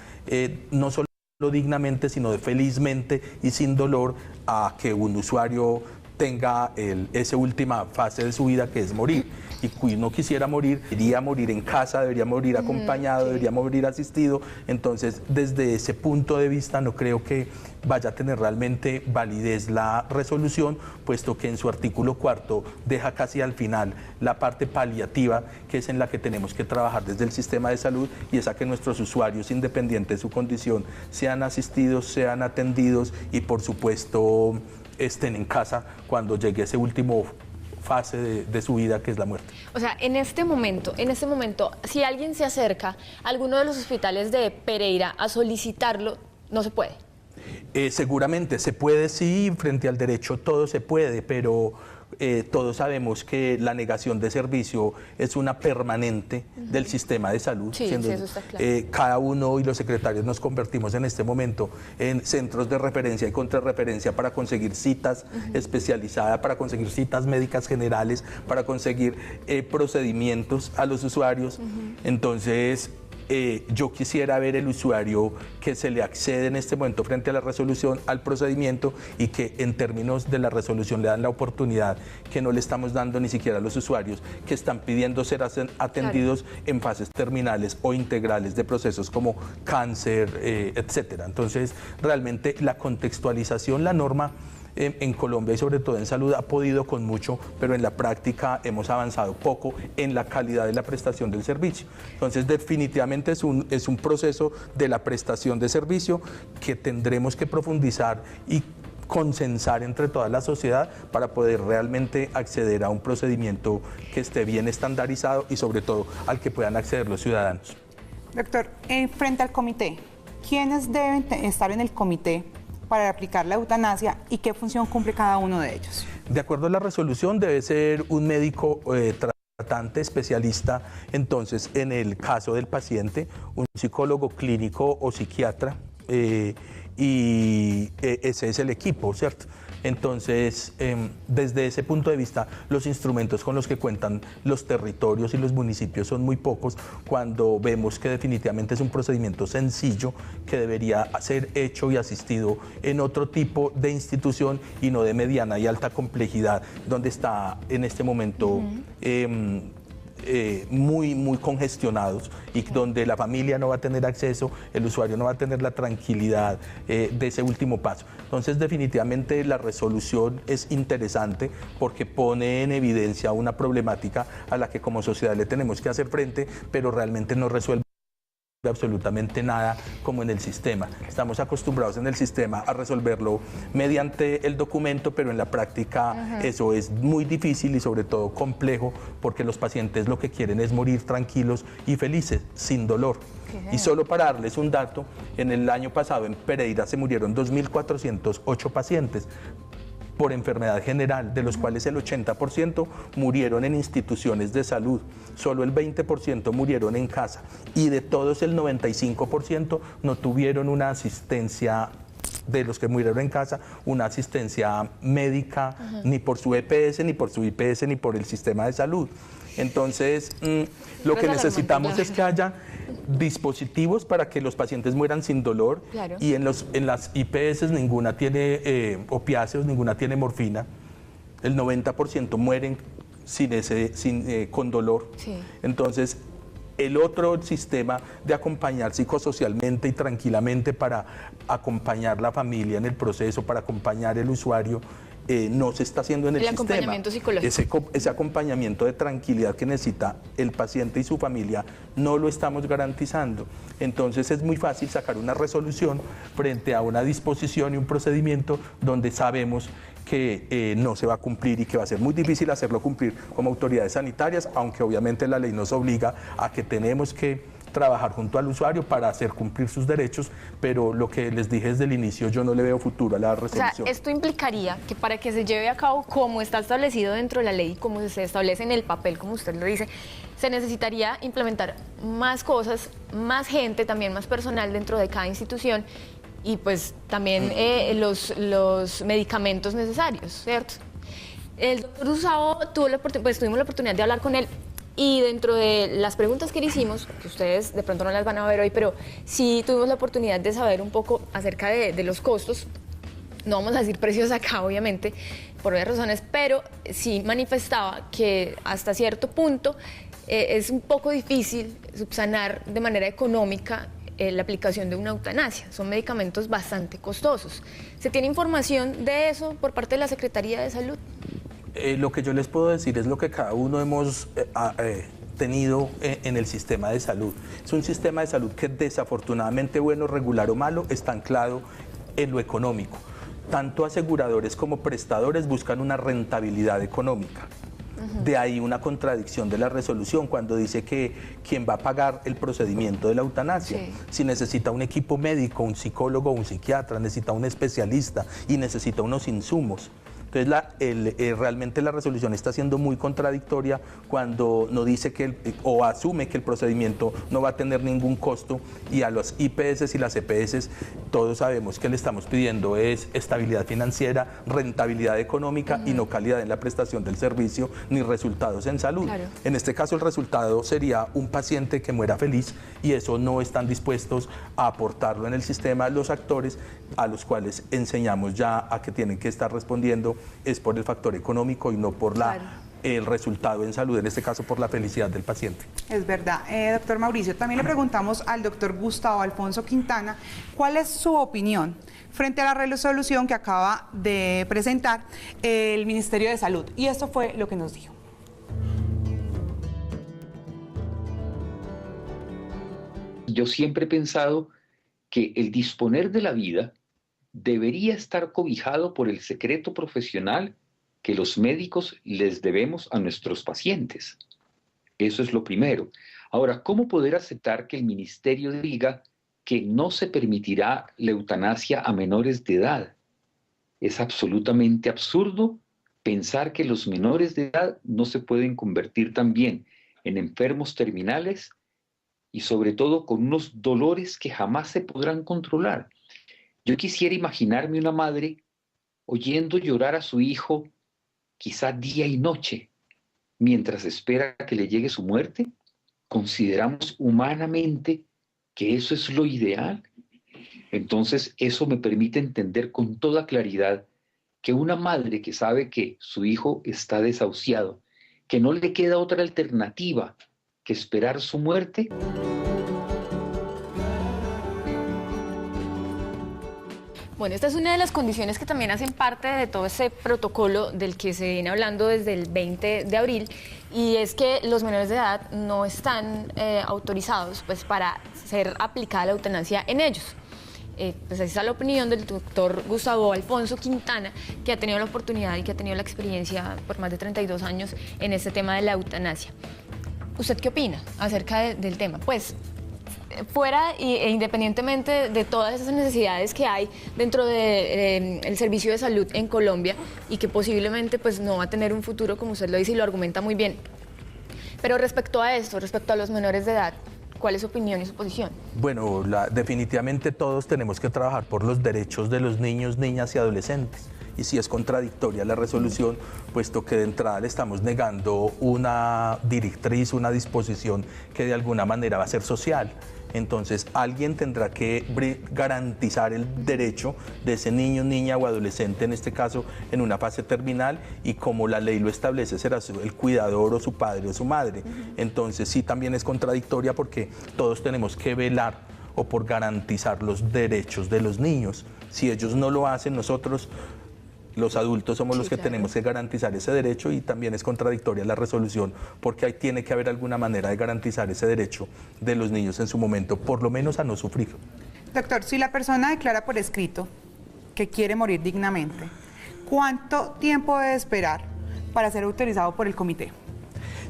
no solo dignamente, sino de felizmente y sin dolor a que un usuario tenga esa última fase de su vida que es morir. Y si no quisiera morir, debería morir en casa, debería morir acompañado, debería morir asistido. Entonces, desde ese punto de vista, no creo que vaya a tener realmente validez la resolución, puesto que en su artículo 4 deja casi al final la parte paliativa, que es en la que tenemos que trabajar desde el sistema de salud, y es a que nuestros usuarios, independiente de su condición, sean asistidos, sean atendidos y, por supuesto, estén en casa cuando llegue ese último fase de su vida, que es la muerte. O sea, en este momento, si alguien se acerca a alguno de los hospitales de Pereira a solicitarlo, no se puede. Seguramente se puede, sí, frente al derecho todo se puede, pero todos sabemos que la negación de servicio es una permanente del sistema de salud. Sí, siendo, eso está claro. Cada uno y los secretarios nos convertimos en este momento en centros de referencia y contrarreferencia para conseguir citas especializadas, para conseguir citas médicas generales, para conseguir procedimientos a los usuarios. Entonces, yo quisiera ver el usuario que se le accede en este momento frente a la resolución, al procedimiento, y que en términos de la resolución le dan la oportunidad que no le estamos dando ni siquiera a los usuarios que están pidiendo ser atendidos en fases terminales o integrales de procesos como cáncer, etcétera. Entonces, realmente la contextualización, la norma en Colombia y sobre todo en salud ha podido con mucho, pero en la práctica hemos avanzado poco en la calidad de la prestación del servicio. Entonces, definitivamente es un proceso de la prestación de servicio que tendremos que profundizar y consensar entre toda la sociedad para poder realmente acceder a un procedimiento que esté bien estandarizado y sobre todo al que puedan acceder los ciudadanos. Doctor, frente al comité, ¿quiénes deben estar en el comité para aplicar la eutanasia y qué función cumple cada uno de ellos? De acuerdo a la resolución, debe ser un médico tratante especialista, entonces en el caso del paciente, un psicólogo clínico o psiquiatra, y ese es el equipo, ¿cierto? Entonces, desde ese punto de vista, los instrumentos con los que cuentan los territorios y los municipios son muy pocos, cuando vemos que definitivamente es un procedimiento sencillo que debería ser hecho y asistido en otro tipo de institución y no de mediana y alta complejidad, donde está en este momento muy congestionados y donde la familia no va a tener acceso, el usuario no va a tener la tranquilidad de ese último paso. Entonces, definitivamente la resolución es interesante porque pone en evidencia una problemática a la que como sociedad le tenemos que hacer frente, pero realmente no resuelve absolutamente nada como en el sistema. Estamos acostumbrados en el sistema a resolverlo mediante el documento, pero en la práctica eso es muy difícil y sobre todo complejo, porque los pacientes lo que quieren es morir tranquilos y felices, sin dolor. Y solo para darles un dato, en el año pasado en Pereira se murieron 2.408 pacientes por enfermedad general, de los cuales el 80% murieron en instituciones de salud, solo el 20% murieron en casa, y de todos el 95% no tuvieron una asistencia, de los que murieron en casa, una asistencia médica, ni por su EPS, ni por su IPS, ni por el sistema de salud. Entonces, lo que necesitamos es que haya dispositivos para que los pacientes mueran sin dolor, y en las IPS ninguna tiene opiáceos, ninguna tiene morfina, el 90% mueren con dolor. Entonces, el otro sistema de acompañar psicosocialmente y tranquilamente para acompañar la familia en el proceso, para acompañar el usuario, no se está haciendo en el sistema. Acompañamiento psicológico. Ese acompañamiento de tranquilidad que necesita el paciente y su familia no lo estamos garantizando. Entonces es muy fácil sacar una resolución frente a una disposición y un procedimiento donde sabemos que no se va a cumplir y que va a ser muy difícil hacerlo cumplir como autoridades sanitarias, aunque obviamente la ley nos obliga a que tenemos que trabajar junto al usuario para hacer cumplir sus derechos, pero lo que les dije desde el inicio, yo no le veo futuro a la resolución. O sea, esto implicaría que para que se lleve a cabo como está establecido dentro de la ley, como se establece en el papel, como usted lo dice, se necesitaría implementar más cosas, más gente, también más personal dentro de cada institución, y pues también los medicamentos necesarios, ¿cierto? El doctor Usao tuvimos la oportunidad de hablar con él, y dentro de las preguntas que le hicimos, que ustedes de pronto no las van a ver hoy, pero sí tuvimos la oportunidad de saber un poco acerca de los costos. No vamos a decir precios acá, obviamente, por varias razones, pero sí manifestaba que hasta cierto punto es un poco difícil subsanar de manera económica la aplicación de una eutanasia. Son medicamentos bastante costosos. ¿Se tiene información de eso por parte de la Secretaría de Salud? Lo que yo les puedo decir es lo que cada uno hemos tenido en el sistema de salud. Es un sistema de salud que desafortunadamente, bueno, regular o malo, está anclado en lo económico. Tanto aseguradores como prestadores buscan una rentabilidad económica. De ahí una contradicción de la resolución cuando dice que quien va a pagar el procedimiento de la eutanasia, si necesita un equipo médico, un psicólogo, un psiquiatra, necesita un especialista y necesita unos insumos. Entonces realmente la resolución está siendo muy contradictoria cuando no dice o asume que el procedimiento no va a tener ningún costo, y a los IPS y las EPS todos sabemos que le estamos pidiendo es estabilidad financiera, rentabilidad económica y no calidad en la prestación del servicio ni resultados en salud. Claro. En este caso el resultado sería un paciente que muera feliz, y eso no están dispuestos a aportarlo en el sistema los actores a los cuales enseñamos ya a que tienen que estar respondiendo es por el factor económico y no por el resultado en salud, en este caso por la felicidad del paciente. Es verdad. Doctor Mauricio, también le preguntamos al doctor Gustavo Alfonso Quintana cuál es su opinión frente a la resolución que acaba de presentar el Ministerio de Salud. Y esto fue lo que nos dijo. Yo siempre he pensado que el disponer de la vida debería estar cobijado por el secreto profesional que los médicos les debemos a nuestros pacientes. Eso es lo primero. Ahora, ¿cómo poder aceptar que el ministerio diga que no se permitirá la eutanasia a menores de edad? Es absolutamente absurdo pensar que los menores de edad no se pueden convertir también en enfermos terminales y sobre todo con unos dolores que jamás se podrán controlar. Yo quisiera imaginarme una madre oyendo llorar a su hijo quizá día y noche mientras espera que le llegue su muerte. ¿Consideramos humanamente que eso es lo ideal? Entonces eso me permite entender con toda claridad que una madre que sabe que su hijo está desahuciado, que no le queda otra alternativa que esperar su muerte. Bueno, esta es una de las condiciones que también hacen parte de todo ese protocolo del que se viene hablando desde el 20 de abril, y es que los menores de edad no están autorizados pues, para ser aplicada la eutanasia en ellos. Pues ahí está la opinión del doctor Gustavo Alfonso Quintana, que ha tenido la oportunidad y que ha tenido la experiencia por más de 32 años en este tema de la eutanasia. ¿Usted qué opina acerca del tema? Pues fuera e independientemente de todas esas necesidades que hay dentro del servicio de salud en Colombia y que posiblemente pues, no va a tener un futuro, como usted lo dice y lo argumenta muy bien. Pero respecto a esto, respecto a los menores de edad, ¿cuál es su opinión y su posición? Bueno, definitivamente todos tenemos que trabajar por los derechos de los niños, niñas y adolescentes. Y si es contradictoria la resolución, puesto que de entrada le estamos negando una directriz, una disposición que de alguna manera va a ser social. Entonces alguien tendrá que garantizar el derecho de ese niño, niña o adolescente, en este caso en una fase terminal, y como la ley lo establece será el cuidador o su padre o su madre. Entonces sí también es contradictoria porque todos tenemos que velar o por garantizar los derechos de los niños. Si ellos no lo hacen, nosotros los adultos somos los que tenemos que garantizar ese derecho, y también es contradictoria la resolución porque ahí tiene que haber alguna manera de garantizar ese derecho de los niños en su momento, por lo menos a no sufrir. Doctor, si la persona declara por escrito que quiere morir dignamente, ¿cuánto tiempo debe esperar para ser autorizado por el comité?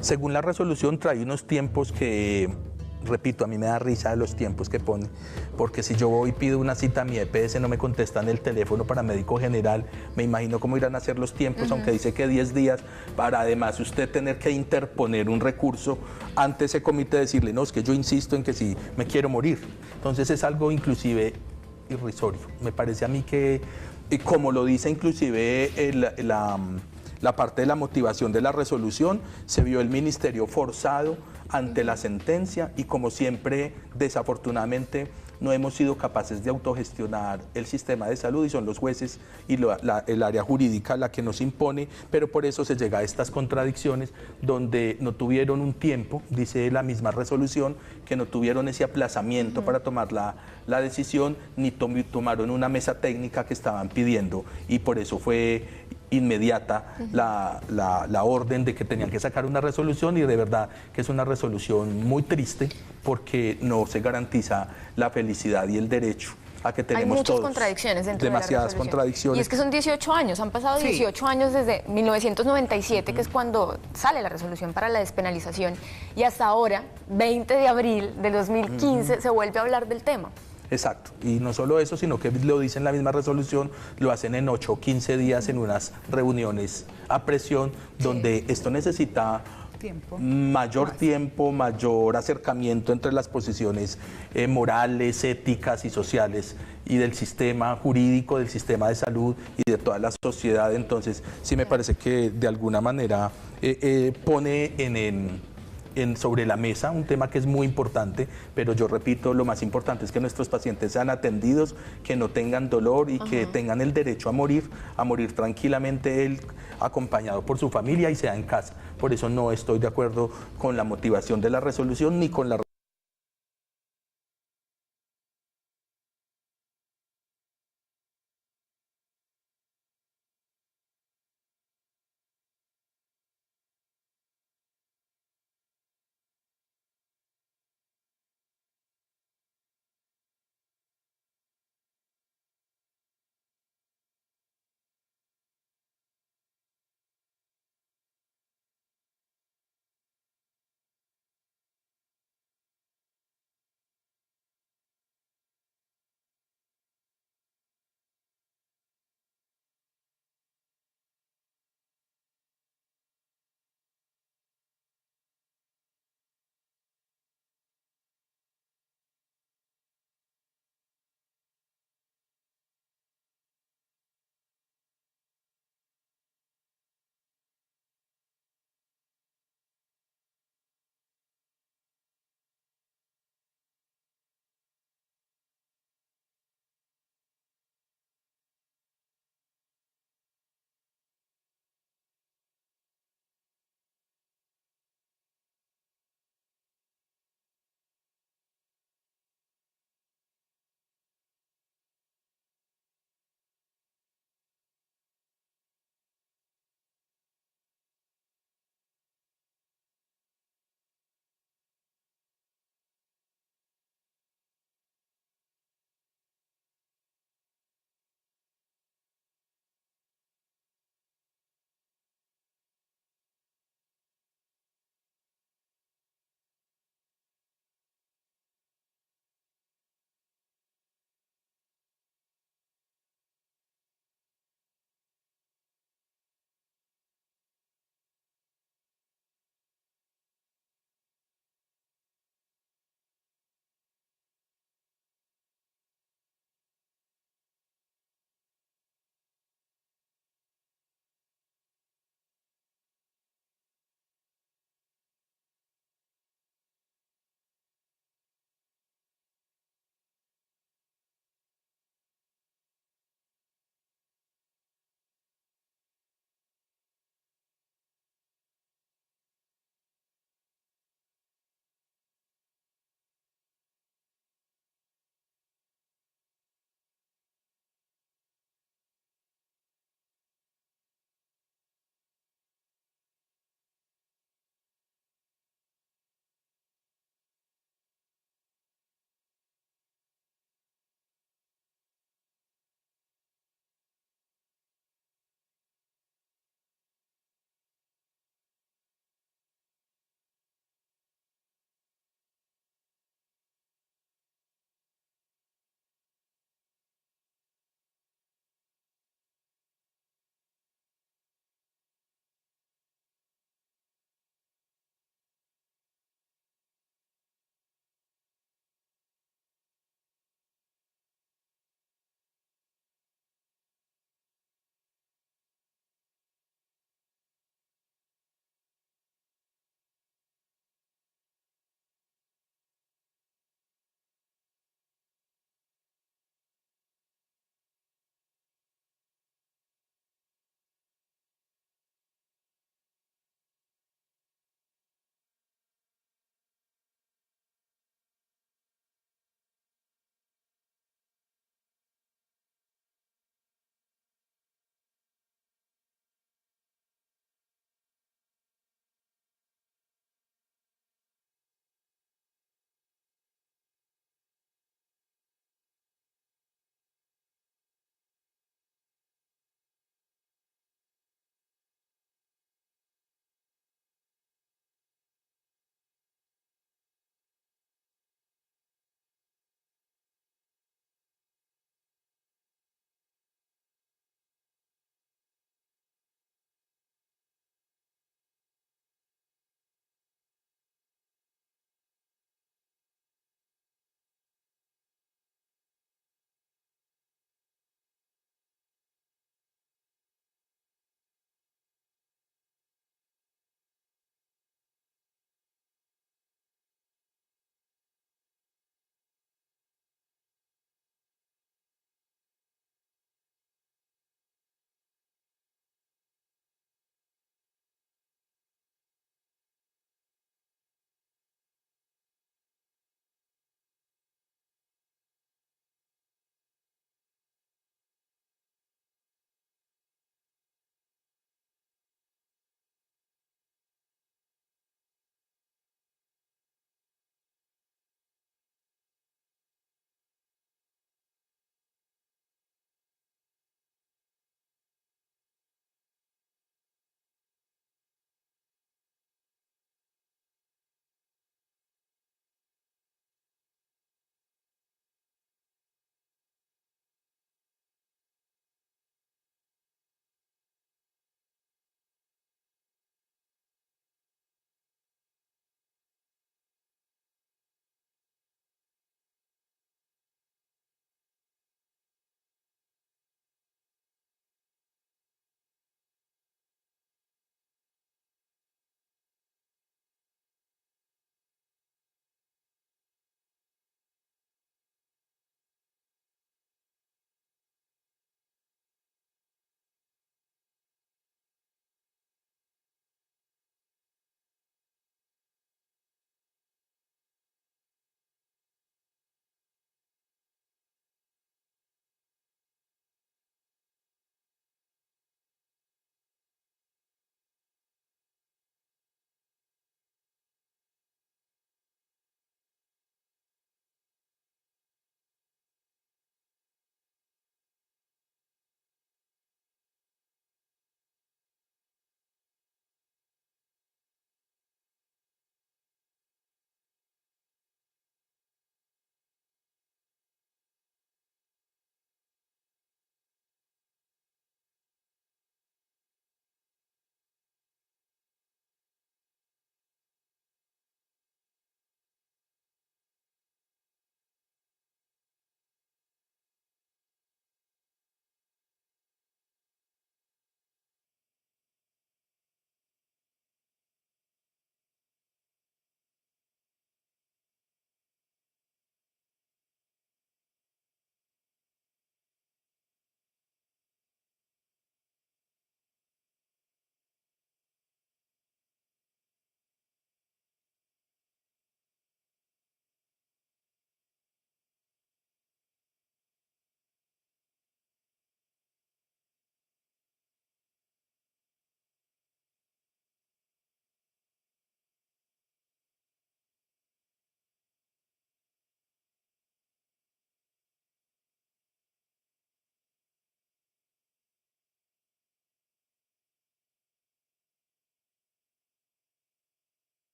Según la resolución trae unos tiempos que, repito, a mí me da risa los tiempos que pone, porque si yo voy y pido una cita a mi EPS, no me contestan el teléfono para médico general, me imagino cómo irán a ser los tiempos, aunque dice que 10 días, para además usted tener que interponer un recurso ante ese comité, decirle, no, es que yo insisto en que si me quiero morir. Entonces es algo inclusive irrisorio. Me parece a mí que, como lo dice inclusive la parte de la motivación de la resolución, se vio el ministerio forzado ante la sentencia y, como siempre, desafortunadamente no hemos sido capaces de autogestionar el sistema de salud, y son los jueces y el área jurídica la que nos impone, pero por eso se llega a estas contradicciones donde no tuvieron un tiempo, dice la misma resolución, que no tuvieron ese aplazamiento para tomar la decisión, ni tomaron una mesa técnica que estaban pidiendo, y por eso fue inmediata la orden de que tenían que sacar una resolución, y de verdad que es una resolución muy triste porque no se garantiza la felicidad y el derecho a que Hay tenemos muchas todos. contradicciones dentro de la Demasiadas resolución. contradicciones. Y es que son 18 años, han pasado Sí. 18 años desde 1997, que es cuando sale la resolución para la despenalización, y hasta ahora, 20 de abril de 2015, se vuelve a hablar del tema. Exacto, y no solo eso, sino que lo dicen en la misma resolución, lo hacen en 8 o 15 días en unas reuniones a presión, donde esto necesita mayor tiempo, mayor acercamiento entre las posiciones morales, éticas y sociales y del sistema jurídico, del sistema de salud y de toda la sociedad. Entonces, sí me parece que de alguna manera pone sobre la mesa un tema que es muy importante, pero yo repito, lo más importante es que nuestros pacientes sean atendidos, que no tengan dolor y que tengan el derecho a morir tranquilamente, él acompañado por su familia y sea en casa. Por eso no estoy de acuerdo con la motivación de la resolución ni con la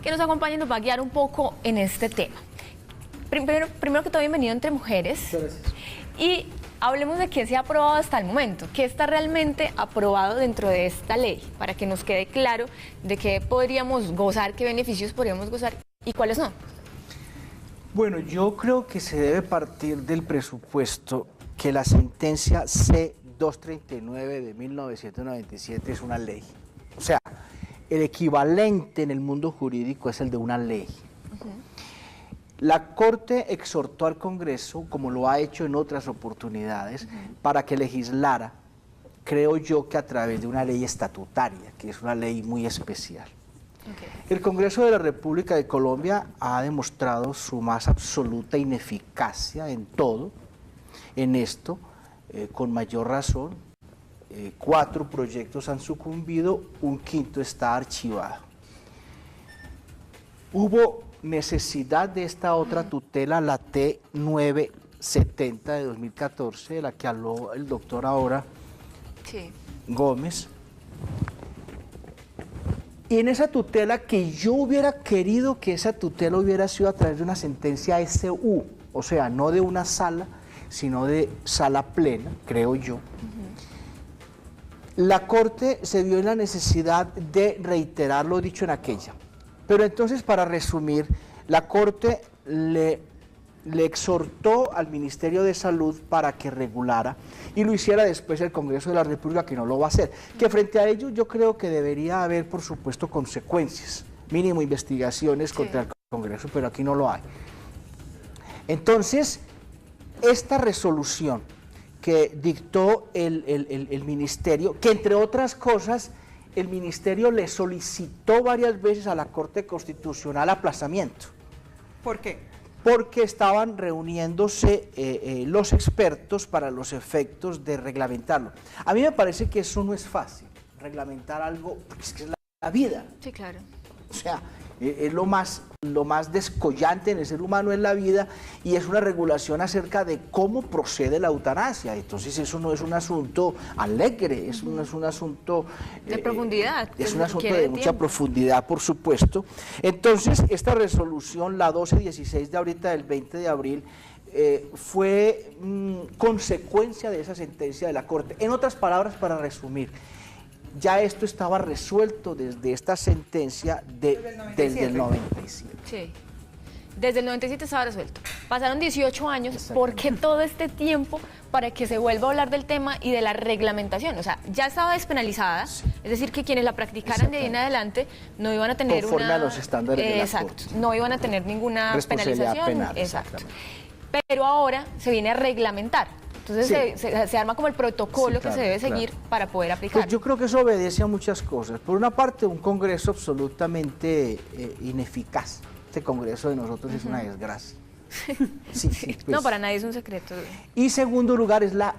que nos acompaña y nos va a guiar un poco en este tema. Primero que todo, bienvenido Entre Mujeres. Gracias. Y hablemos de qué se ha aprobado hasta el momento, qué está realmente aprobado dentro de esta ley, para que nos quede claro de qué podríamos gozar, qué beneficios podríamos gozar y cuáles no. Bueno, yo creo que se debe partir del presupuesto que la sentencia C-239 de 1997 es una ley. O sea, el equivalente en el mundo jurídico es el de una ley. La Corte exhortó al Congreso, como lo ha hecho en otras oportunidades, para que legislara, creo yo que a través de una ley estatutaria, que es una ley muy especial. El Congreso de la República de Colombia ha demostrado su más absoluta ineficacia en todo, en esto, con mayor razón. 4 proyectos han sucumbido, un quinto está archivado. Hubo necesidad de esta otra tutela, la T970 de 2014, de la que habló el doctor ahora Gómez. Y en esa tutela, que yo hubiera querido que esa tutela hubiera sido a través de una sentencia SU, o sea, no de una sala, sino de sala plena, creo yo. La Corte se vio en la necesidad de reiterar lo dicho en aquella. Pero entonces, para resumir, la Corte le exhortó al Ministerio de Salud para que regulara, y lo hiciera después el Congreso de la República, que no lo va a hacer. Que frente a ello yo creo que debería haber, por supuesto, consecuencias, mínimo investigaciones contra el Congreso, pero aquí no lo hay. Entonces, esta resolución que dictó el Ministerio, que entre otras cosas, el Ministerio le solicitó varias veces a la Corte Constitucional aplazamiento. ¿Por qué? Porque estaban reuniéndose los expertos para los efectos de reglamentarlo. A mí me parece que eso no es fácil, reglamentar algo, porque es que es la vida. Sí, claro. O sea, es lo más descollante en el ser humano es la vida, y es una regulación acerca de cómo procede la eutanasia. Entonces eso no es un asunto alegre, eso no es un asunto de profundidad. Es un asunto de mucha profundidad, por supuesto. Entonces esta resolución, la 1216 de ahorita del 20 de abril, fue consecuencia de esa sentencia de la Corte. En otras palabras, para resumir, ya esto estaba resuelto desde esta sentencia desde el 97. Sí, desde el 97 estaba resuelto. Pasaron 18 años, ¿por qué todo este tiempo para que se vuelva a hablar del tema y de la reglamentación? O sea, ya estaba despenalizada, es decir, que quienes la practicaran de ahí en adelante no iban a tener conforme a los estándares de la Corte. No iban a tener ninguna penalización. Penal, exacto. Pero ahora se viene a reglamentar. Entonces se arma como el protocolo que se debe seguir para poder aplicar. Pues yo creo que eso obedece a muchas cosas. Por una parte, un Congreso absolutamente ineficaz. Este Congreso de nosotros es una desgracia. Pues. No, para nadie es un secreto. Y segundo lugar es la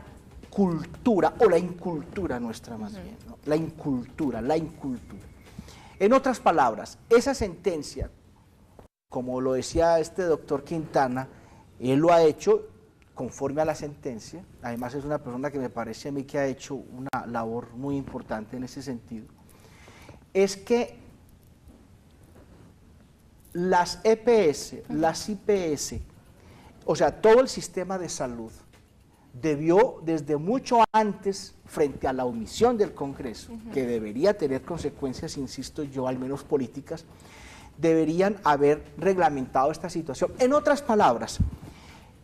cultura, o la incultura nuestra más bien, ¿no? La incultura. En otras palabras, esa sentencia, como lo decía este doctor Quintana, él lo ha hecho conforme a la sentencia. Además es una persona que me parece a mí que ha hecho una labor muy importante en ese sentido, es que las EPS, las IPS, o sea, todo el sistema de salud debió desde mucho antes, frente a la omisión del Congreso, que debería tener consecuencias, insisto yo, al menos políticas, deberían haber reglamentado esta situación. En otras palabras,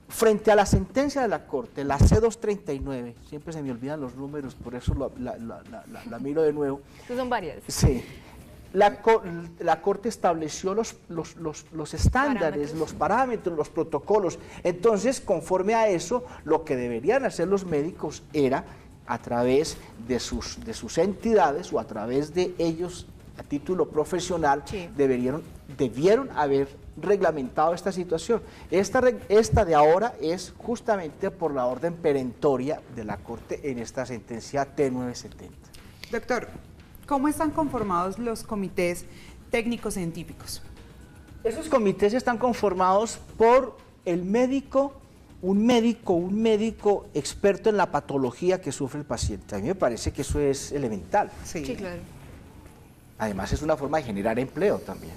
frente a la sentencia de la Corte, la C-239, siempre se me olvidan los números, por eso la miro de nuevo. Son varias. Sí. La Corte estableció los estándares, los parámetros, los protocolos. Entonces, conforme a eso, lo que deberían hacer los médicos era, a través de sus entidades o a través de ellos, a título profesional, debieron haber reglamentado esta situación. Esta de ahora es justamente por la orden perentoria de la Corte en esta sentencia T970. Doctor, ¿cómo están conformados los comités técnicos científicos? Esos comités están conformados por el médico, un médico experto en la patología que sufre el paciente. A mí me parece que eso es elemental. Sí, claro. Además es una forma de generar empleo también.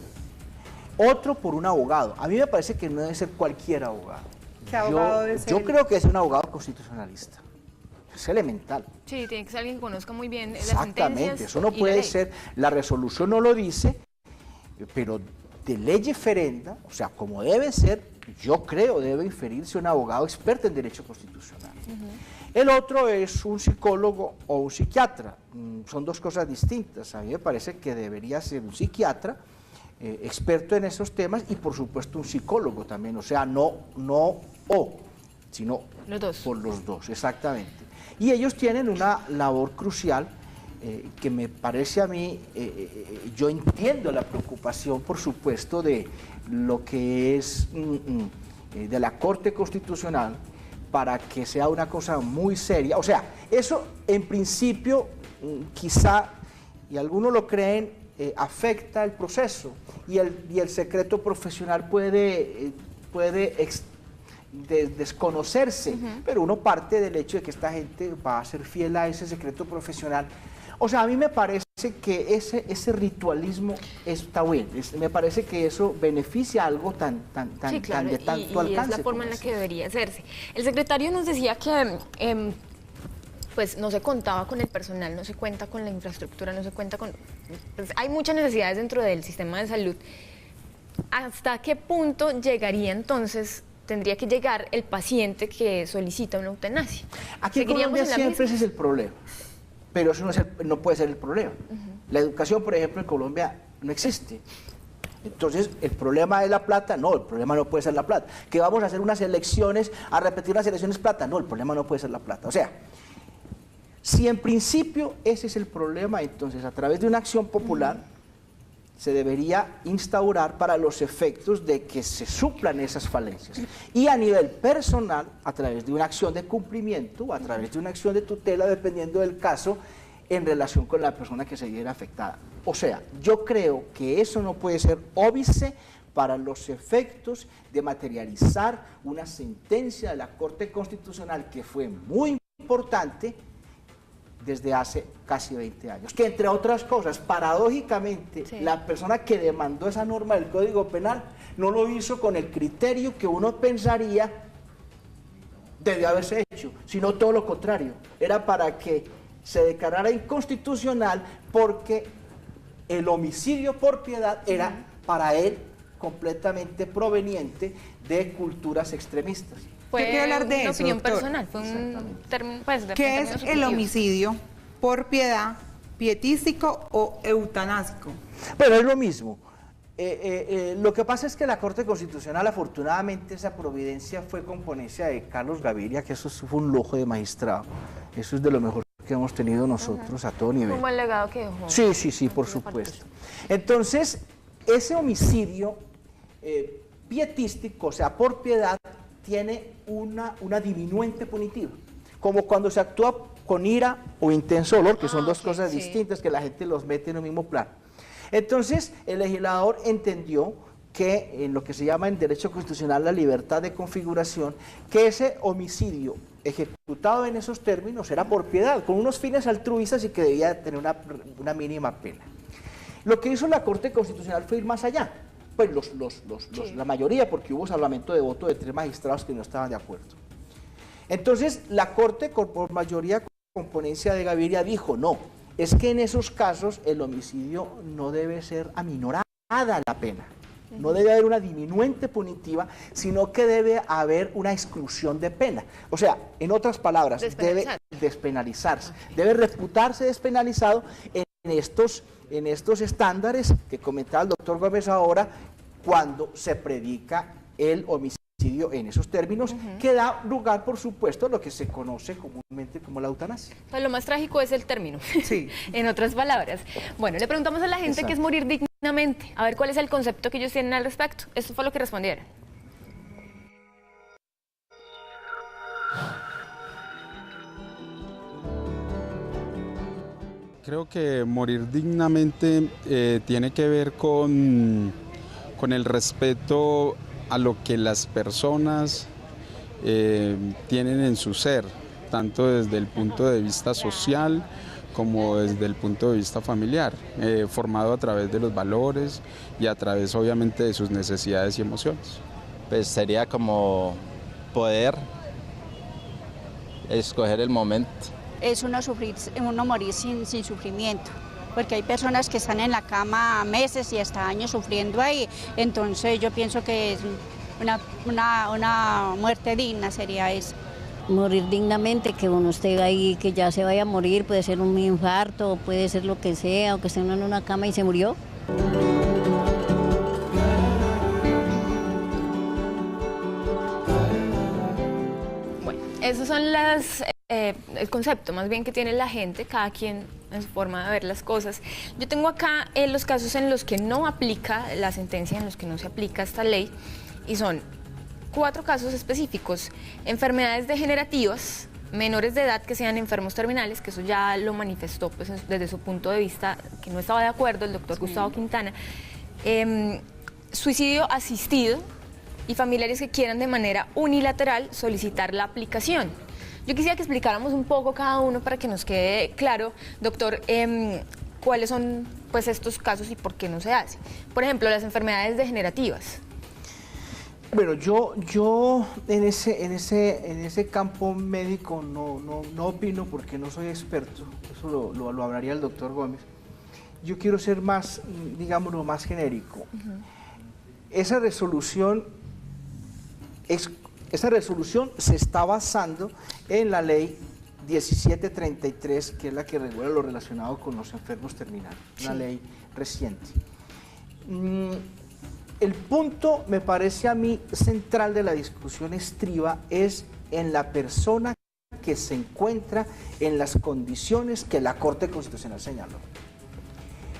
otro por un abogado. A mí me parece que no debe ser cualquier abogado. ¿Qué abogado debe ser? Yo creo que es un abogado constitucionalista. Es elemental. Sí, tiene que ser alguien que conozca muy bien las Exactamente, sentencias. eso no puede ser, la resolución no lo dice, pero de ley ferenda, o sea, como debe ser, yo creo debe inferirse un abogado experto en derecho constitucional. El otro es un psicólogo o un psiquiatra, son dos cosas distintas. A mí me parece que debería ser un psiquiatra experto en esos temas y por supuesto un psicólogo también, o sea, sino los dos. Por los dos, exactamente. Y ellos tienen una labor crucial que me parece a mí, yo entiendo la preocupación, por supuesto, de lo que es de la Corte Constitucional para que sea una cosa muy seria. O sea, eso en principio quizá, y algunos lo creen, afecta el proceso y el secreto profesional puede desconocerse, pero uno parte del hecho de que esta gente va a ser fiel a ese secreto profesional. O sea, a mí me parece que ese ritualismo está bueno, me parece que eso beneficia algo tan Sí, claro, de tanto y alcance. es la forma en la que debería hacerse. El secretario nos decía que pues no se contaba con el personal, no se cuenta con la infraestructura, no se cuenta con... Pues, hay muchas necesidades dentro del sistema de salud. ¿Hasta qué punto llegaría entonces, tendría que llegar el paciente que solicita una eutanasia? Aquí en Colombia siempre ese es el problema, pero eso no puede ser el problema. La educación, por ejemplo, en Colombia no existe. Entonces, ¿el problema es la plata? No, el problema no puede ser la plata. ¿Que vamos a hacer unas elecciones, a repetir unas elecciones plata? No, el problema no puede ser la plata. O sea, si en principio ese es el problema, entonces a través de una acción popular se debería instaurar para los efectos de que se suplan esas falencias. Y a nivel personal, a través de una acción de cumplimiento, a través de una acción de tutela, dependiendo del caso, en relación con la persona que se viera afectada. O sea, yo creo que eso no puede ser óbice para los efectos de materializar una sentencia de la Corte Constitucional que fue muy importante desde hace casi 20 años, que entre otras cosas, paradójicamente, la persona que demandó esa norma del Código Penal no lo hizo con el criterio que uno pensaría debió haberse hecho, sino todo lo contrario, era para que se declarara inconstitucional porque el homicidio por piedad era para él completamente proveniente de culturas extremistas. Fue Yo quiero hablar de una eso, opinión doctor. personal, fue un término, pues, de ¿Qué términos es el subjetivos. homicidio por piedad, pietístico o eutanásico? Pero es lo mismo. Lo que pasa es que la Corte Constitucional, afortunadamente, esa providencia fue con ponencia de Carlos Gaviria, que eso fue un lujo de magistrado. Eso es de lo mejor que hemos tenido nosotros a todo nivel. Un buen legado que dejó. Sí, por supuesto. Entonces, ese homicidio pietístico, o sea, por piedad, tiene una diminuente punitiva. Como cuando se actúa con ira o intenso dolor, que son dos cosas distintas, que la gente los mete en el mismo plano. Entonces, el legislador entendió que en lo que se llama en derecho constitucional la libertad de configuración, que ese homicidio ejecutado en esos términos era por piedad, con unos fines altruistas y que debía tener una mínima pena. Lo que hizo la Corte Constitucional fue ir más allá, pues la mayoría, porque hubo salvamento de voto de 3 magistrados que no estaban de acuerdo. Entonces, la Corte, por mayoría con ponencia de Gaviria, dijo, no, es que en esos casos el homicidio no debe ser aminorada la pena. No debe haber una diminuente punitiva, sino que debe haber una exclusión de pena. O sea, en otras palabras, debe despenalizarse. Debe reputarse despenalizado en estos estándares que comentaba el doctor Gómez ahora, cuando se predica el homicidio en esos términos, que da lugar, por supuesto, a lo que se conoce comúnmente como la eutanasia. Pues lo más trágico es el término, en otras palabras. Bueno, le preguntamos a la gente qué es morir dignamente, a ver cuál es el concepto que ellos tienen al respecto. Esto fue lo que respondieron. Creo que morir dignamente tiene que ver con el respeto a lo que las personas tienen en su ser, tanto desde el punto de vista social como desde el punto de vista familiar, formado a través de los valores y a través obviamente de sus necesidades y emociones. Pues sería como poder escoger el momento. Es uno morir sin sufrimiento, porque hay personas que están en la cama meses y hasta años sufriendo ahí, entonces yo pienso que es una muerte digna sería eso. Morir dignamente, que uno esté ahí, que ya se vaya a morir, puede ser un infarto, puede ser lo que sea, o que esté uno en una cama y se murió. Bueno, esos son el concepto más bien que tiene la gente, cada quien en su forma de ver las cosas. Yo tengo acá los casos en los que no aplica la sentencia, en los que no se aplica esta ley, y son 4 casos específicos: enfermedades degenerativas, menores de edad que sean enfermos terminales, que eso ya lo manifestó pues, desde su punto de vista, que no estaba de acuerdo el doctor Gustavo Quintana, suicidio asistido y familiares que quieran de manera unilateral solicitar la aplicación. Yo quisiera que explicáramos un poco cada uno para que nos quede claro, doctor, cuáles son pues, estos casos y por qué no se hace. Por ejemplo, las enfermedades degenerativas. Bueno, yo en ese campo médico no opino porque no soy experto, eso lo hablaría el doctor Gómez. Yo quiero ser más, digámoslo, más genérico. Esa resolución se está basando en la ley 1733, que es la que regula lo relacionado con los enfermos terminales, una ley reciente. El punto, me parece a mí, central de la discusión estriba es en la persona que se encuentra en las condiciones que la Corte Constitucional señaló.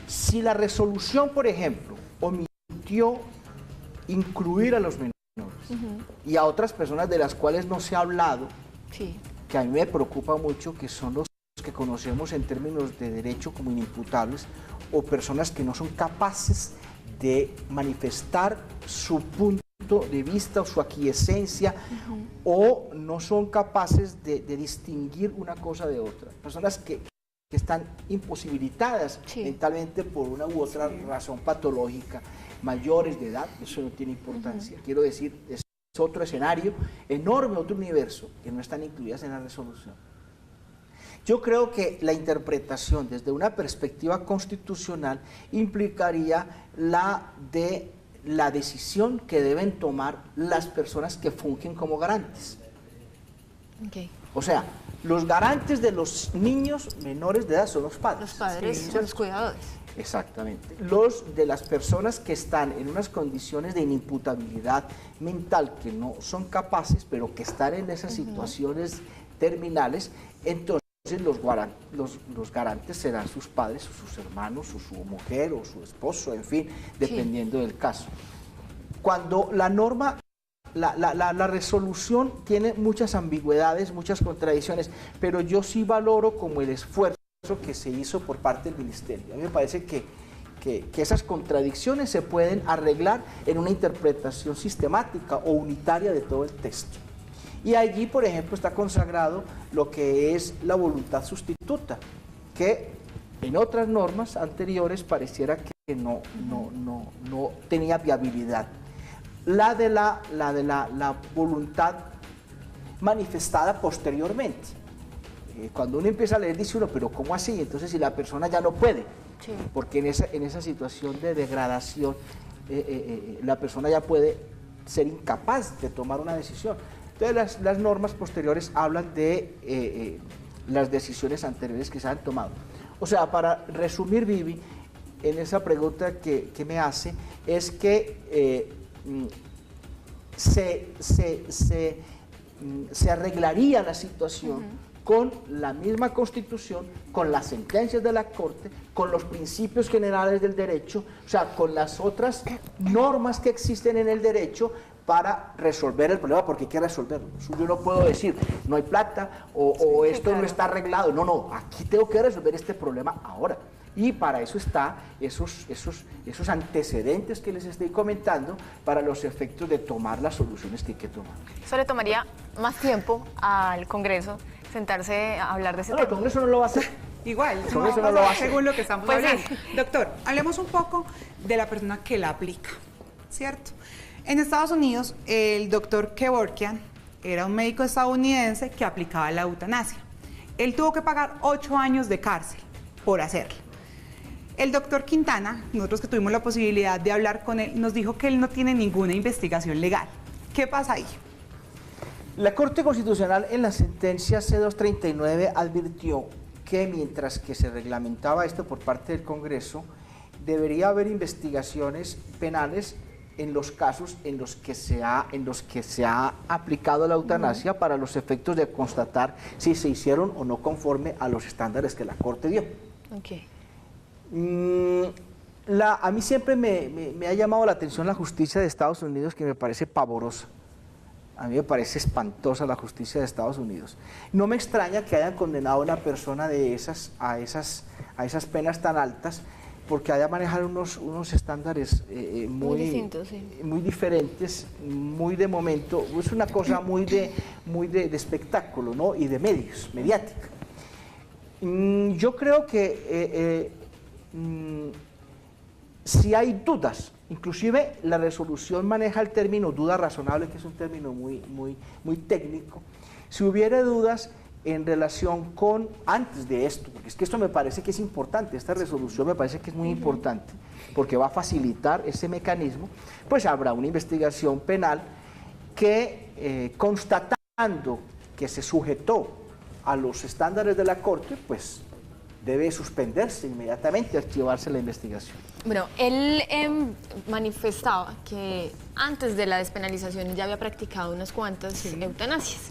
Si la resolución, por ejemplo, omitió incluir a los menores y a otras personas de las cuales no se ha hablado, que a mí me preocupa mucho, que son los que conocemos en términos de derecho como inimputables, o personas que no son capaces de manifestar su punto de vista o su aquiescencia, o no son capaces de distinguir una cosa de otra. Personas que están imposibilitadas mentalmente por una u otra razón patológica, mayores de edad, eso no tiene importancia. Quiero decir, es otro escenario enorme, otro universo, que no están incluidas en la resolución. Yo creo que la interpretación desde una perspectiva constitucional implicaría la decisión que deben tomar las personas que fungen como garantes. O sea, los garantes de los niños menores de edad son los padres. Los padres son los cuidadores. Exactamente. Los de las personas que están en unas condiciones de inimputabilidad mental, que no son capaces, pero que están en esas situaciones terminales, entonces los garantes serán sus padres o sus hermanos o su mujer o su esposo, en fin, dependiendo del caso. Cuando la norma, la resolución tiene muchas ambigüedades, muchas contradicciones, pero yo sí valoro como el esfuerzo que se hizo por parte del Ministerio. A mí me parece que esas contradicciones se pueden arreglar en una interpretación sistemática o unitaria de todo el texto. Y allí, por ejemplo, está consagrado lo que es la voluntad sustituta, que en otras normas anteriores pareciera que no tenía viabilidad. La de la voluntad manifestada posteriormente. Cuando uno empieza a leer, dice uno, pero ¿cómo así? Entonces, si la persona ya no puede, porque en esa situación de degradación, la persona ya puede ser incapaz de tomar una decisión. Entonces las normas posteriores hablan de las decisiones anteriores que se han tomado. O sea, para resumir, Vivi, en esa pregunta que me hace, es que se arreglaría la situación con la misma Constitución, con las sentencias de la Corte, con los principios generales del derecho, o sea, con las otras normas que existen en el derecho para resolver el problema, porque hay que resolverlo. Yo no puedo decir, no hay plata o esto no está arreglado. No, aquí tengo que resolver este problema ahora. Y para eso está esos antecedentes que les estoy comentando para los efectos de tomar las soluciones que hay que tomar. Eso le tomaría más tiempo al Congreso sentarse a hablar de ese tema. El Congreso no lo va a hacer. Igual, Con eso no lo hace. según lo que estamos Pues hablando. sí. Doctor, hablemos un poco de la persona que la aplica, ¿cierto? En Estados Unidos, el doctor Kevorkian era un médico estadounidense que aplicaba la eutanasia. Él tuvo que pagar 8 años de cárcel por hacerlo. El doctor Quintana, nosotros que tuvimos la posibilidad de hablar con él, nos dijo que él no tiene ninguna investigación legal. ¿Qué pasa ahí? La Corte Constitucional en la sentencia C-239 advirtió que mientras que se reglamentaba esto por parte del Congreso, debería haber investigaciones penales en los casos en los que se ha aplicado la eutanasia para los efectos de constatar si se hicieron o no conforme a los estándares que la Corte dio. Okay. A mí siempre me ha llamado la atención la justicia de Estados Unidos, que me parece pavorosa. A mí me parece espantosa la justicia de Estados Unidos. No me extraña que hayan condenado a una persona a esas penas tan altas, porque haya manejado unos estándares muy distintos, sí. Muy diferentes, muy de momento. Es una cosa muy de espectáculo, ¿no? Y de medios, mediática. Yo creo que si hay dudas, inclusive la resolución maneja el término duda razonable, que es un término muy técnico. Si hubiera dudas en relación con antes de esto, porque es que esto me parece que es importante, esta resolución me parece que es muy importante, porque va a facilitar ese mecanismo, pues habrá una investigación penal que constatando que se sujetó a los estándares de la Corte, pues debe suspenderse inmediatamente, archivarse la investigación. Bueno, él manifestaba que antes de la despenalización ya había practicado unas cuantas eutanasias.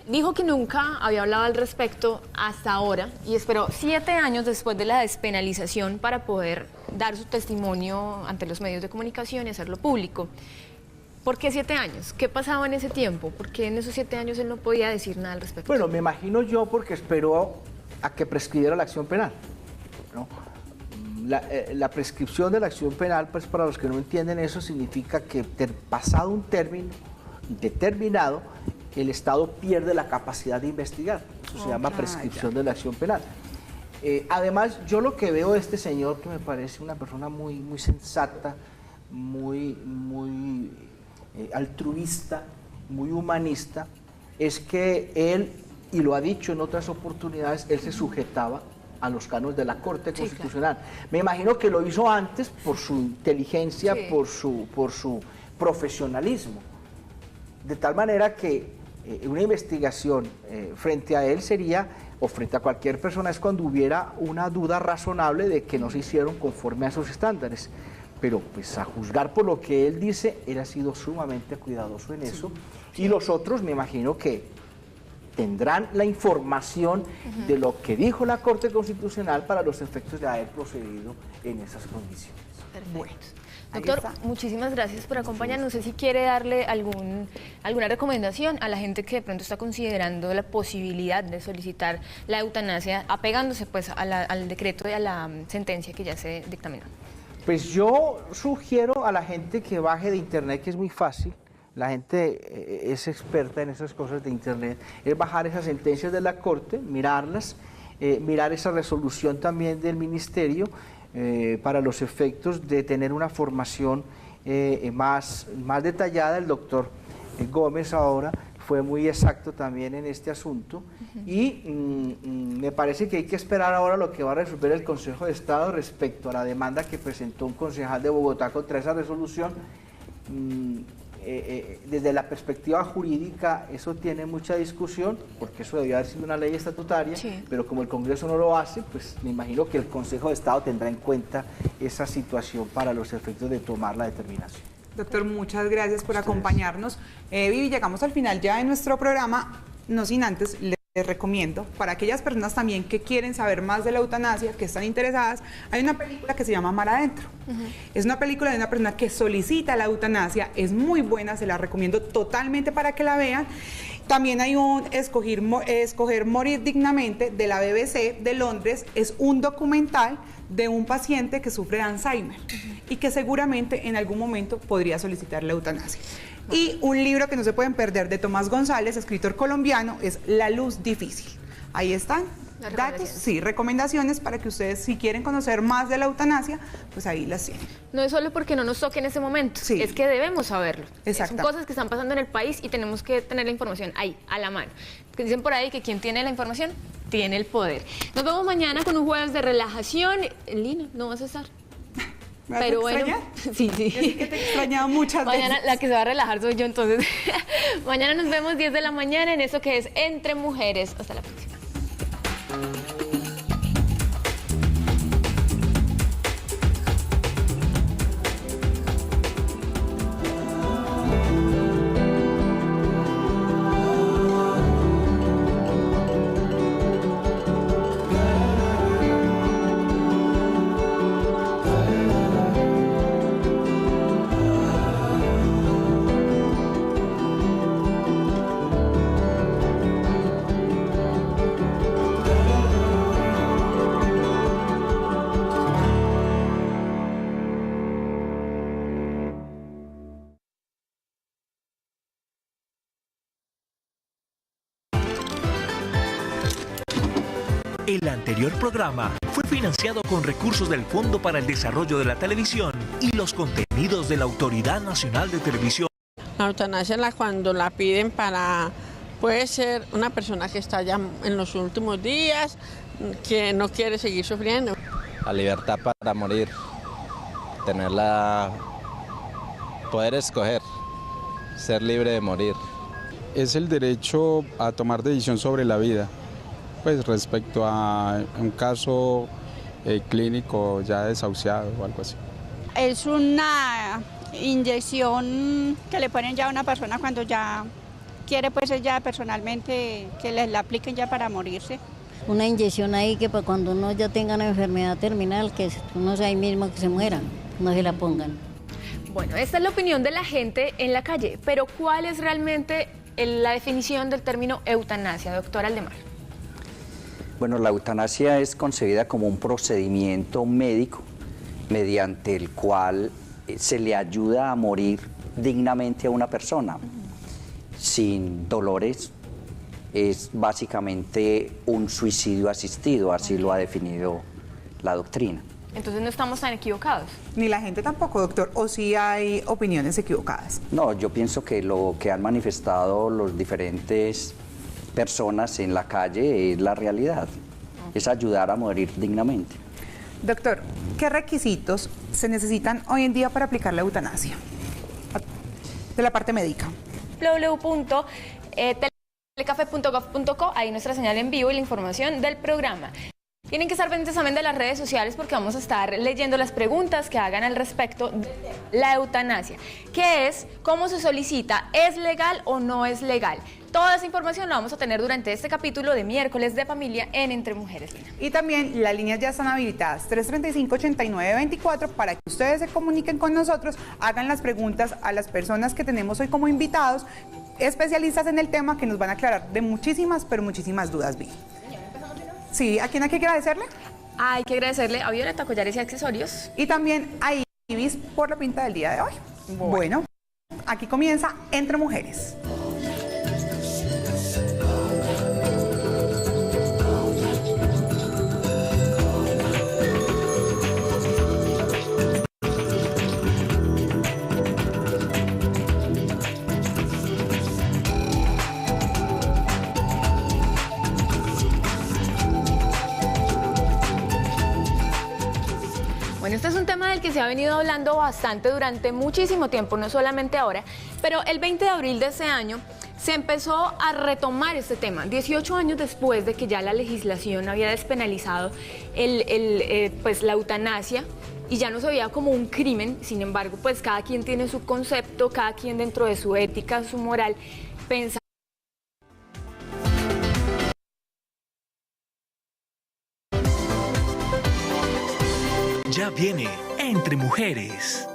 Dijo que nunca había hablado al respecto hasta ahora y esperó 7 años después de la despenalización para poder dar su testimonio ante los medios de comunicación y hacerlo público. ¿Por qué 7 años? ¿Qué pasaba en ese tiempo? ¿Por qué en esos 7 años él no podía decir nada al respecto? Bueno, me imagino yo porque esperó a que prescribiera la acción penal, ¿no? La prescripción de la acción penal, pues para los que no entienden eso, significa que pasado un término determinado, el Estado pierde la capacidad de investigar. Eso se llama prescripción de la acción penal. Además, yo lo que veo de este señor, que me parece una persona muy sensata, muy altruista, muy humanista, es que él, y lo ha dicho en otras oportunidades, él se sujetaba a los cánones de la Corte Constitucional. Claro. Me imagino que lo hizo antes por su inteligencia, por su profesionalismo. De tal manera que una investigación frente a él sería, o frente a cualquier persona, es cuando hubiera una duda razonable de que no se hicieron conforme a esos estándares. Pero pues a juzgar por lo que él dice, él ha sido sumamente cuidadoso en eso. Y los otros me imagino que tendrán la información de lo que dijo la Corte Constitucional para los efectos de haber procedido en esas condiciones. Perfecto. Bueno. Doctor, muchísimas gracias por acompañarnos. No sé si quiere darle alguna recomendación a la gente que de pronto está considerando la posibilidad de solicitar la eutanasia, apegándose pues al decreto y a la sentencia que ya se dictaminó. Pues yo sugiero a la gente que baje de internet, que es muy fácil. La gente es experta en esas cosas de internet, es bajar esas sentencias de la Corte, mirarlas, mirar esa resolución también del Ministerio, para los efectos de tener una formación más detallada. El doctor Gómez ahora fue muy exacto también en este asunto y me parece que hay que esperar ahora lo que va a resolver el Consejo de Estado respecto a la demanda que presentó un concejal de Bogotá contra esa resolución. Desde la perspectiva jurídica eso tiene mucha discusión, porque eso debía haber sido una ley estatutaria, pero como el Congreso no lo hace, pues me imagino que el Consejo de Estado tendrá en cuenta esa situación para los efectos de tomar la determinación. Doctor, muchas gracias por acompañarnos. Vivi, llegamos al final ya de nuestro programa, no sin antes les recomiendo, para aquellas personas también que quieren saber más de la eutanasia, que están interesadas, hay una película que se llama Mar Adentro. Es una película de una persona que solicita la eutanasia, es muy buena, se la recomiendo totalmente para que la vean. También hay un Escoger Morir Dignamente de la BBC de Londres, es un documental de un paciente que sufre de Alzheimer y que seguramente en algún momento podría solicitar la eutanasia. Y un libro que no se pueden perder de Tomás González, escritor colombiano, es La Luz Difícil. Ahí están datos, sí, recomendaciones para que ustedes, si quieren conocer más de la eutanasia, pues ahí las tienen. No es solo porque no nos toque en ese momento, es que debemos saberlo. Son cosas que están pasando en el país y tenemos que tener la información ahí, a la mano. Dicen por ahí que quien tiene la información tiene el poder. Nos vemos mañana con un jueves de relajación. Lina, no vas a estar. Pero bueno, sí. Yo que te he extrañado muchas mañana veces. La que se va a relajar soy yo, entonces. Mañana nos vemos 10 de la mañana en eso que es Entre Mujeres. Hasta la próxima. El anterior programa fue financiado con recursos del Fondo para el Desarrollo de la Televisión y los contenidos de la Autoridad Nacional de Televisión. La eutanasia cuando la piden para, puede ser una persona que está ya en los últimos días, que no quiere seguir sufriendo. La libertad para morir, poder escoger, ser libre de morir. Es el derecho a tomar decisión sobre la vida. Pues respecto a un caso clínico ya desahuciado o algo así. Es una inyección que le ponen ya a una persona cuando ya quiere, pues ella personalmente que les la apliquen ya para morirse. Una inyección ahí que para cuando uno ya tenga una enfermedad terminal, que uno sea ahí mismo que se muera, no se la pongan. Bueno, esta es la opinión de la gente en la calle, pero ¿cuál es realmente la definición del término eutanasia, doctor Aldemar? Bueno, la eutanasia es concebida como un procedimiento médico mediante el cual se le ayuda a morir dignamente a una persona, sin dolores. Es básicamente un suicidio asistido, así lo ha definido la doctrina. Entonces no estamos tan equivocados. Ni la gente tampoco, doctor, o sí hay opiniones equivocadas. No, yo pienso que lo que han manifestado los diferentes personas en la calle es la realidad, es ayudar a morir dignamente. Doctor, ¿qué requisitos se necesitan hoy en día para aplicar la eutanasia? De la parte médica. www.telecafé.gov.co, ahí nuestra señal en vivo y la información del programa. Tienen que estar pendientes también de las redes sociales porque vamos a estar leyendo las preguntas que hagan al respecto de la eutanasia. ¿Qué es? ¿Cómo se solicita? ¿Es legal o no es legal? Toda esa información la vamos a tener durante este capítulo de Miércoles de Familia en Entre Mujeres. Y también las líneas ya están habilitadas, 335-8924, para que ustedes se comuniquen con nosotros, hagan las preguntas a las personas que tenemos hoy como invitados, especialistas en el tema, que nos van a aclarar de muchísimas, pero muchísimas dudas, Vicky. Sí, ¿a quién hay que agradecerle? Hay que agradecerle a Violeta Collares y Accesorios. Y también a Ibis por la pinta del día de hoy. Bueno, aquí comienza Entre Mujeres. Bueno, este es un tema del que se ha venido hablando bastante durante muchísimo tiempo, no solamente ahora, pero el 20 de abril de ese año se empezó a retomar este tema, 18 años después de que ya la legislación había despenalizado pues la eutanasia y ya no se veía como un crimen. Sin embargo, pues cada quien tiene su concepto, cada quien dentro de su ética, su moral, pensa. Ya viene Entre Mujeres.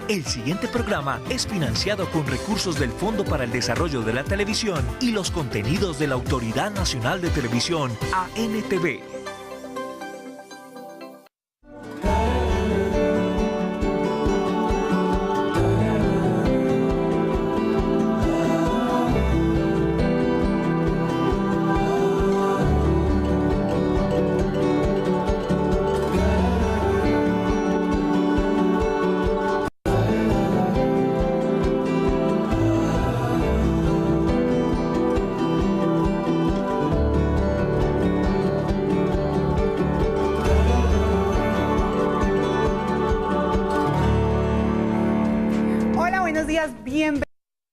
El siguiente programa es financiado con recursos del Fondo para el Desarrollo de la Televisión y los contenidos de la Autoridad Nacional de Televisión, ANTV. buenos días,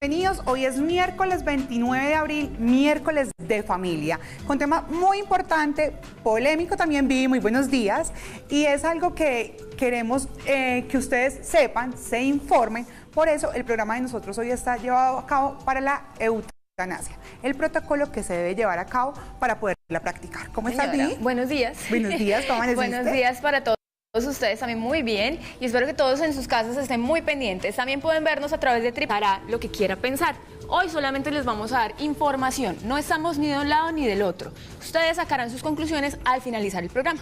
bienvenidos. Hoy es miércoles 29 de abril, miércoles de familia, con tema muy importante, polémico también, Vivi, muy buenos días. Y es algo que queremos que ustedes sepan, se informen. Por eso el programa de nosotros hoy está llevado a cabo para la eutanasia, el protocolo que se debe llevar a cabo para poderla practicar. ¿Cómo estás, Vivi? Buenos días. Buenos días, ¿cómo amaneciste? Buenos días para todos ustedes, también muy bien, y espero que todos en sus casas estén muy pendientes. También pueden vernos a través de para lo que quiera pensar. Hoy solamente les vamos a dar información, no estamos ni de un lado ni del otro. Ustedes sacarán sus conclusiones al finalizar el programa.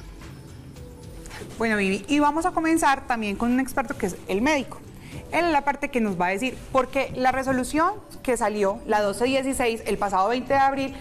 Bueno, Vivi, y vamos a comenzar también con un experto que es el médico. Él es la parte que nos va a decir, porque la resolución que salió, la 1216, el pasado 20 de abril,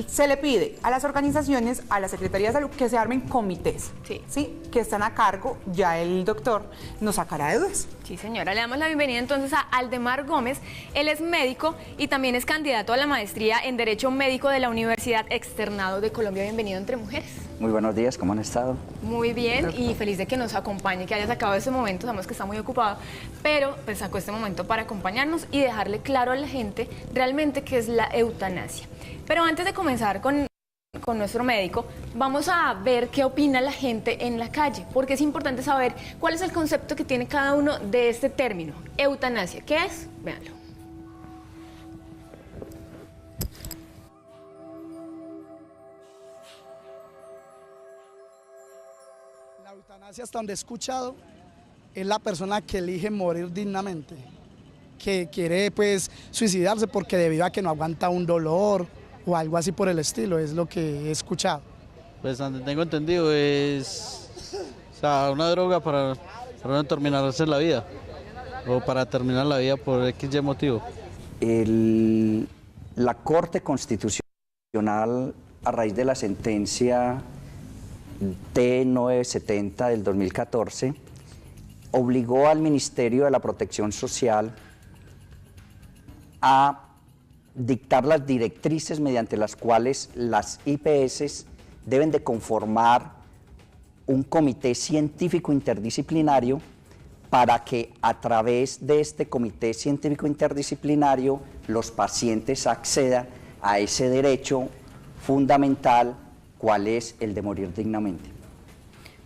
se le pide a las organizaciones, a la Secretaría de Salud, que se armen comités, ¿sí? Que están a cargo, ya el doctor nos sacará de dudas. Sí, señora, le damos la bienvenida entonces a Aldemar Gómez. Él es médico y también es candidato a la maestría en Derecho Médico de la Universidad Externado de Colombia. Bienvenido Entre Mujeres. Muy buenos días, ¿cómo han estado? Muy bien y feliz de que nos acompañe, que haya sacado ese momento, sabemos que está muy ocupado, pero pues sacó este momento para acompañarnos y dejarle claro a la gente realmente qué es la eutanasia. Pero antes de comenzar con nuestro médico, vamos a ver qué opina la gente en la calle, porque es importante saber cuál es el concepto que tiene cada uno de este término, eutanasia. ¿Qué es? Véanlo. La eutanasia, hasta donde he escuchado, es la persona que elige morir dignamente, que quiere pues suicidarse porque debido a que no aguanta un dolor o algo así por el estilo, es lo que he escuchado. Pues donde tengo entendido es una droga para no terminarse la vida o para terminar la vida por X motivo. La Corte Constitucional, a raíz de la sentencia T970 del 2014, obligó al Ministerio de la Protección Social a dictar las directrices mediante las cuales las IPS deben de conformar un comité científico interdisciplinario para que a través de este comité científico interdisciplinario los pacientes accedan a ese derecho fundamental, cuál es el de morir dignamente.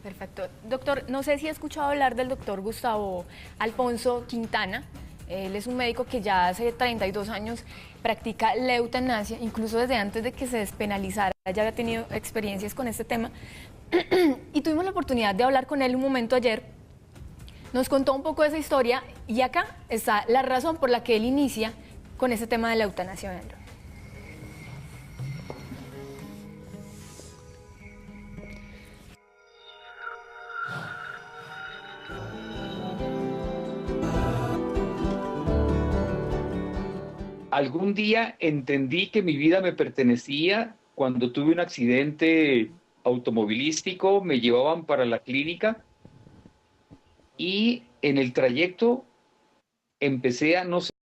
Perfecto. Doctor, no sé si ha escuchado hablar del doctor Gustavo Alfonso Quintana. Él es un médico que ya hace 32 años practica la eutanasia, incluso desde antes de que se despenalizara, ya había tenido experiencias con este tema. Y tuvimos la oportunidad de hablar con él un momento ayer. Nos contó un poco de esa historia y acá está la razón por la que él inicia con este tema de la eutanasia. Veanlo. Algún día entendí que mi vida me pertenecía cuando tuve un accidente automovilístico, me llevaban para la clínica y en el trayecto empecé a no